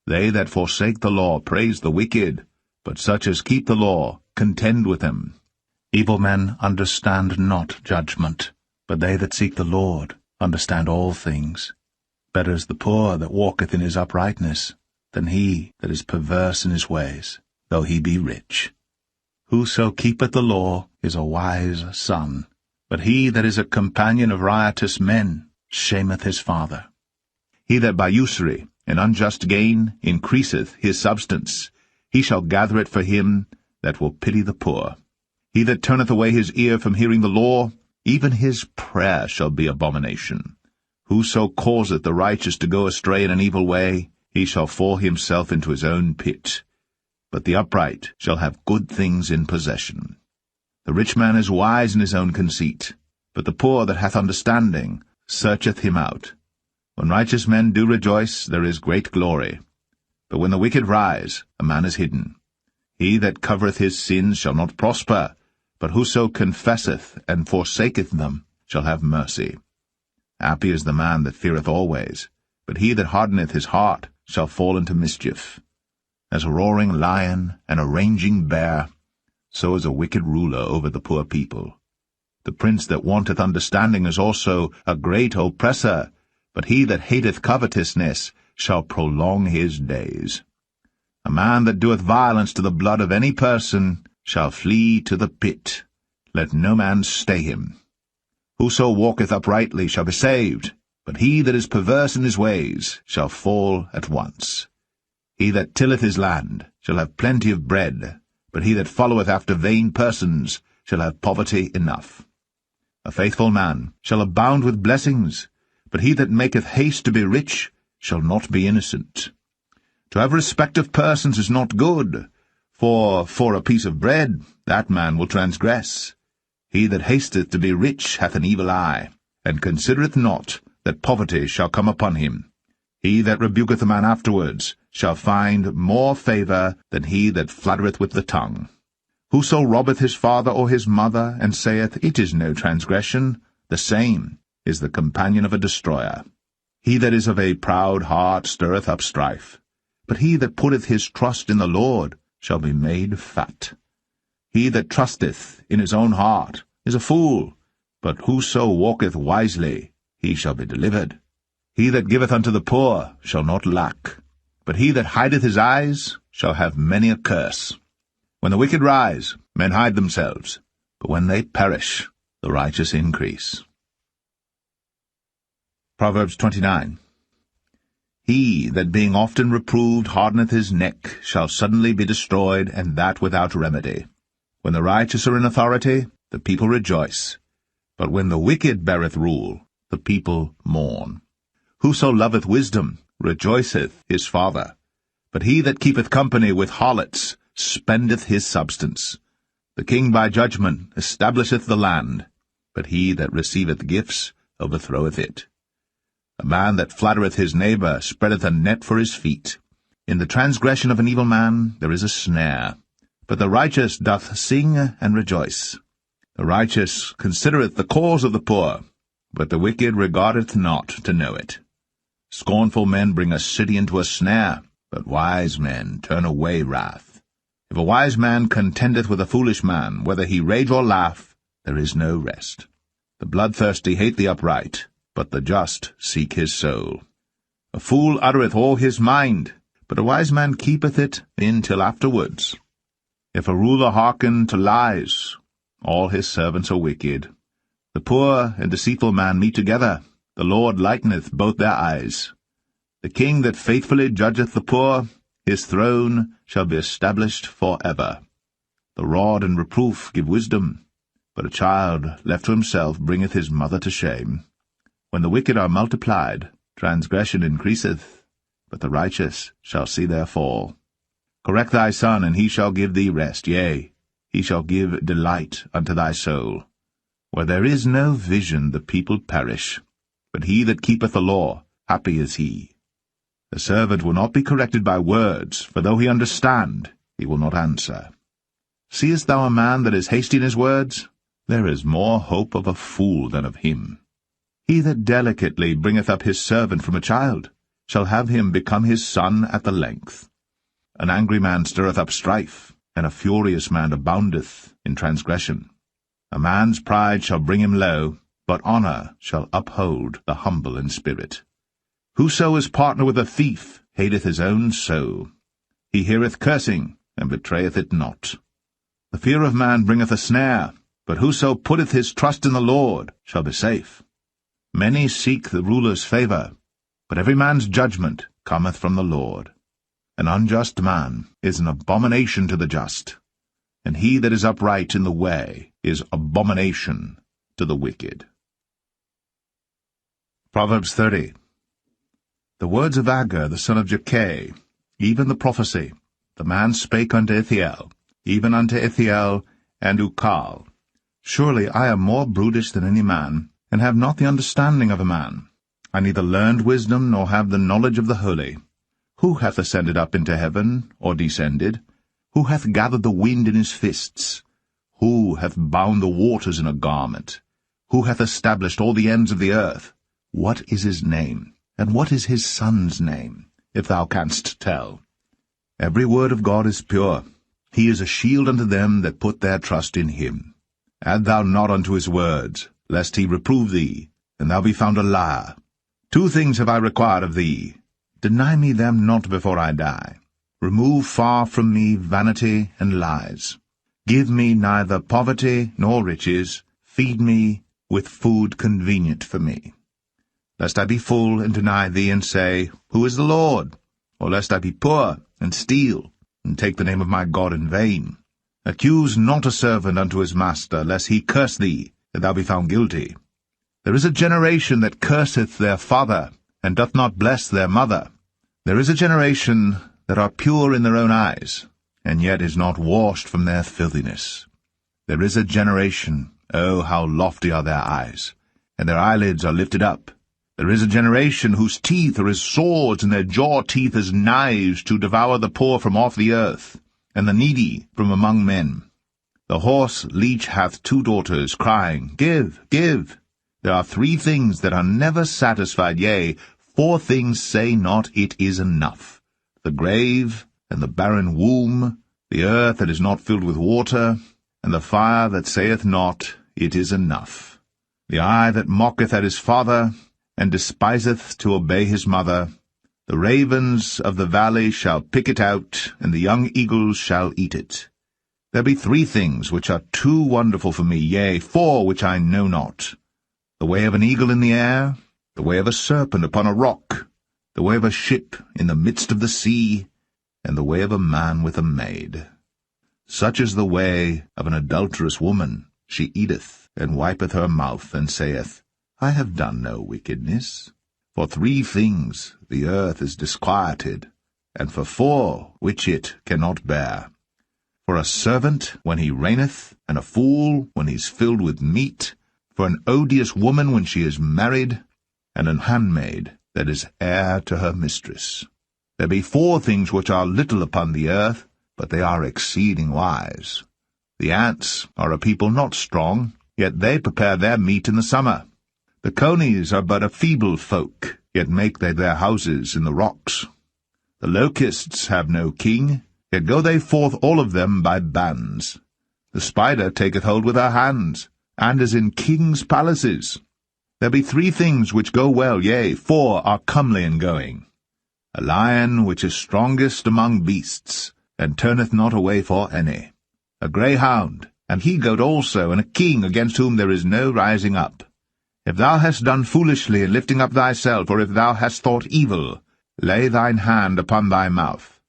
They that forsake the law praise the wicked, but such as keep the law contend with them. Evil men understand not judgment, but they that seek the Lord understand all things. Better is the poor that walketh in his uprightness, than he that is perverse in his ways, though he be rich. Whoso keepeth the law is a wise son, but he that is a companion of riotous men shameth his father. He that by usury and unjust gain increaseth his substance, he shall gather it for him that will pity the poor. He that turneth away his ear from hearing the law, even his prayer shall be abomination. Whoso causeth the righteous to go astray in an evil way, he shall fall himself into his own pit. But the upright shall have good things in possession. The rich man is wise in his own conceit, but the poor that hath understanding searcheth him out. When righteous men do rejoice, there is great glory. But when the wicked rise, a man is hidden. He that covereth his sins shall not prosper, but whoso confesseth and forsaketh them shall have mercy. Happy is the man that feareth always, but he that hardeneth his heart shall fall into mischief. As a roaring lion and a raging bear, so is a wicked ruler over the poor people. The prince that wanteth understanding is also a great oppressor, but he that hateth covetousness shall prolong his days. A man that doeth violence to the blood of any person shall flee to the pit. Let no man stay him. Whoso walketh uprightly shall be saved, but he that is perverse in his ways shall fall at once. He that tilleth his land shall have plenty of bread, but he that followeth after vain persons shall have poverty enough. A faithful man shall abound with blessings, but he that maketh haste to be rich shall not be innocent. To have respect of persons is not good, for a piece of bread that man will transgress. He that hasteth to be rich hath an evil eye, and considereth not that poverty shall come upon him. He that rebuketh a man afterwards shall find more favour than he that flattereth with the tongue. Whoso robbeth his father or his mother, and saith, It is no transgression, the same is the companion of a destroyer. He that is of a proud heart stirreth up strife, but he that putteth his trust in the Lord shall be made fat. He that trusteth in his own heart is a fool, but whoso walketh wisely, he shall be delivered. He that giveth unto the poor shall not lack, but he that hideth his eyes shall have many a curse. When the wicked rise, men hide themselves, but when they perish, the righteous increase. Proverbs 29. He that being often reproved hardeneth his neck shall suddenly be destroyed, and that without remedy. When the righteous are in authority, the people rejoice, but when the wicked beareth rule, the people mourn. Whoso loveth wisdom rejoiceth his father, but he that keepeth company with harlots spendeth his substance. The king by judgment establisheth the land, but he that receiveth gifts overthroweth it. A man that flattereth his neighbour spreadeth a net for his feet. In the transgression of an evil man there is a snare, but the righteous doth sing and rejoice. The righteous considereth the cause of the poor, but the wicked regardeth not to know it. Scornful men bring a city into a snare, but wise men turn away wrath. If a wise man contendeth with a foolish man, whether he rage or laugh, there is no rest. The bloodthirsty hate the upright, but the just seek his soul. A fool uttereth all his mind, but a wise man keepeth it in till afterwards. If a ruler hearken to lies, all his servants are wicked. The poor and deceitful man meet together, the Lord lighteneth both their eyes. The king that faithfully judgeth the poor, his throne shall be established for ever. The rod and reproof give wisdom, but a child left to himself bringeth his mother to shame. When the wicked are multiplied, transgression increaseth, but the righteous shall see their fall. Correct thy son, and he shall give thee rest, yea, he shall give delight unto thy soul. Where there is no vision the people perish, but he that keepeth the law, happy is he. The servant will not be corrected by words, for though he understand, he will not answer. Seest thou a man that is hasty in his words? There is more hope of a fool than of him. He that delicately bringeth up his servant from a child shall have him become his son at the length. An angry man stirreth up strife, and a furious man aboundeth in transgression. A man's pride shall bring him low, but honour shall uphold the humble in spirit. Whoso is partner with a thief hateth his own soul. He heareth cursing, and betrayeth it not. The fear of man bringeth a snare, but whoso putteth his trust in the Lord shall be safe. Many seek the ruler's favor, but every man's judgment cometh from the Lord. An unjust man is an abomination to the just, and he that is upright in the way is abomination to the wicked. Proverbs 30. The words of Agur the son of Jakeh, even the prophecy, the man spake unto Ithiel, even unto Ithiel and Ukal. Surely I am more brutish than any man, and have not the understanding of a man. I neither learned wisdom, nor have the knowledge of the holy. Who hath ascended up into heaven, or descended? Who hath gathered the wind in his fists? Who hath bound the waters in a garment? Who hath established all the ends of the earth? What is his name, and what is his son's name, if thou canst tell? Every word of God is pure. He is a shield unto them that put their trust in him. Add thou not unto his words, lest he reprove thee, and thou be found a liar. 2 things have I required of thee. Deny me them not before I die. Remove far from me vanity and lies. Give me neither poverty nor riches. Feed me with food convenient for me. Lest I be full and deny thee, and say, Who is the Lord? Or lest I be poor, and steal, and take the name of my God in vain. Accuse not a servant unto his master, lest he curse thee, and thou be found guilty. There is a generation that curseth their father, and doth not bless their mother. There is a generation that are pure in their own eyes, and yet is not washed from their filthiness. There is a generation, oh, how lofty are their eyes, and their eyelids are lifted up. There is a generation whose teeth are as swords, and their jaw teeth as knives, to devour the poor from off the earth, and the needy from among men. The horse leech hath 2 daughters, crying, Give, give. There are 3 things that are never satisfied, yea, 4 things say not, It is enough. The grave, and the barren womb, the earth that is not filled with water, and the fire that saith not, It is enough. The eye that mocketh at his father, and despiseth to obey his mother. The ravens of the valley shall pick it out, and the young eagles shall eat it. There be 3 things which are too wonderful for me, yea, 4 which I know not. The way of an eagle in the air, the way of a serpent upon a rock, the way of a ship in the midst of the sea, and the way of a man with a maid. Such is the way of an adulterous woman. She eateth, and wipeth her mouth, and saith, I have done no wickedness. For 3 things the earth is disquieted, and for 4 which it cannot bear. For a servant when he reigneth, and a fool when he is filled with meat, for an odious woman when she is married, and an handmaid that is heir to her mistress. There be 4 things which are little upon the earth, but they are exceeding wise. The ants are a people not strong, yet they prepare their meat in the summer. The conies are but a feeble folk, yet make they their houses in the rocks. The locusts have no king, yet go they forth all of them by bands. The spider taketh hold with her hands, and is in kings' palaces. There be 3 things which go well, yea, 4 are comely in going. A lion which is strongest among beasts, and turneth not away for any. A greyhound, and he-goat also, and a king against whom there is no rising up. If thou hast done foolishly in lifting up thyself, or if thou hast thought evil, lay thine hand upon thy mouth.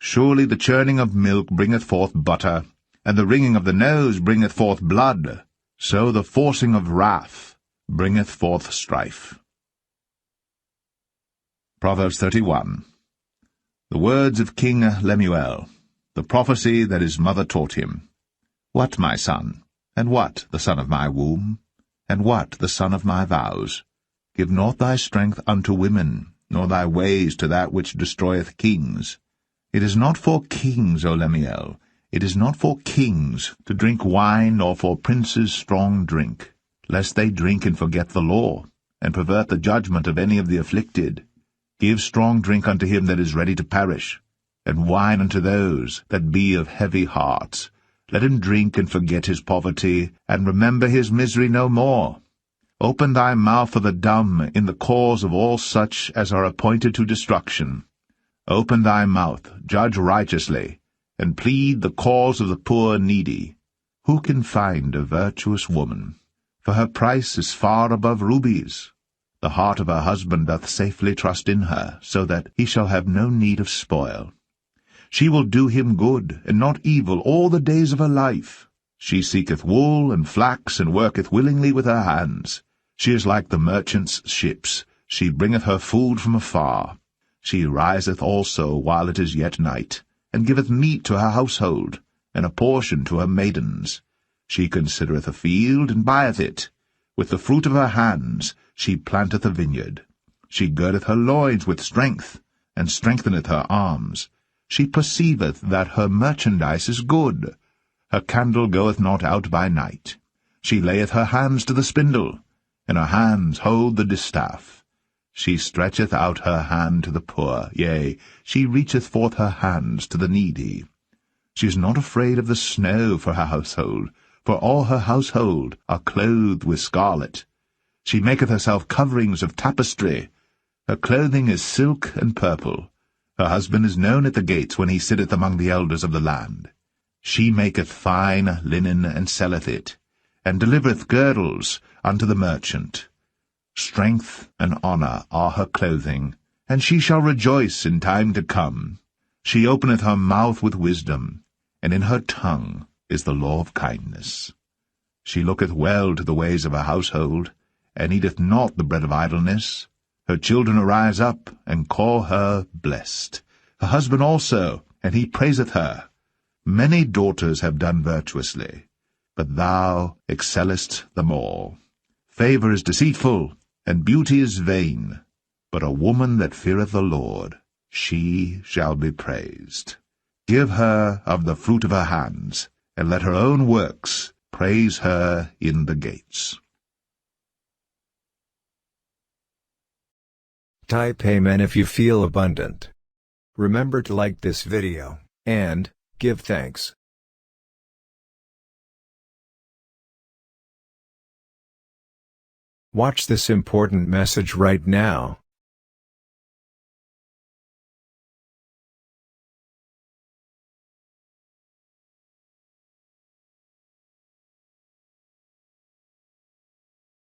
Surely the churning of milk bringeth forth butter, and the wringing of the nose bringeth forth blood. So the forcing of wrath bringeth forth strife. Proverbs 31. The words of King Lemuel, the prophecy that his mother taught him. What, my son, and what, the son of my womb? And what, the son of my vows? Give not thy strength unto women, nor thy ways to that which destroyeth kings. It is not for kings, O Lemuel, it is not for kings to drink wine, nor for princes strong drink, lest they drink and forget the law, and pervert the judgment of any of the afflicted. Give strong drink unto him that is ready to perish, and wine unto those that be of heavy hearts. Let him drink and forget his poverty, and remember his misery no more. Open thy mouth for the dumb in the cause of all such as are appointed to destruction. Open thy mouth, judge righteously, and plead the cause of the poor and needy. Who can find a virtuous woman? For her price is far above rubies. The heart of her husband doth safely trust in her, so that he shall have no need of spoil. She will do him good, and not evil, all the days of her life. She seeketh wool and flax, and worketh willingly with her hands. She is like the merchant's ships. She bringeth her food from afar. She riseth also while it is yet night, and giveth meat to her household, and a portion to her maidens. She considereth a field, and buyeth it. With the fruit of her hands she planteth a vineyard. She girdeth her loins with strength, and strengtheneth her arms. She perceiveth that her merchandise is good. Her candle goeth not out by night. She layeth her hands to the spindle, and her hands hold the distaff. She stretcheth out her hand to the poor, yea, she reacheth forth her hands to the needy. She is not afraid of the snow for her household, for all her household are clothed with scarlet. She maketh herself coverings of tapestry. Her clothing is silk and purple. Her husband is known at the gates when he sitteth among the elders of the land. She maketh fine linen, and selleth it, and delivereth girdles unto the merchant. Strength and honour are her clothing, and she shall rejoice in time to come. She openeth her mouth with wisdom, and in her tongue is the law of kindness. She looketh well to the ways of her household, and eateth not the bread of idleness. Her children arise up, and call her blessed. Her husband also, and he praiseth her. Many daughters have done virtuously, but thou excellest them all. Favour is deceitful, and beauty is vain, but a woman that feareth the Lord, she shall be praised. Give her of the fruit of her hands, and let her own works praise her in the gates. Type Amen if you feel abundant. Remember to like this video, and give thanks. Watch this important message right now.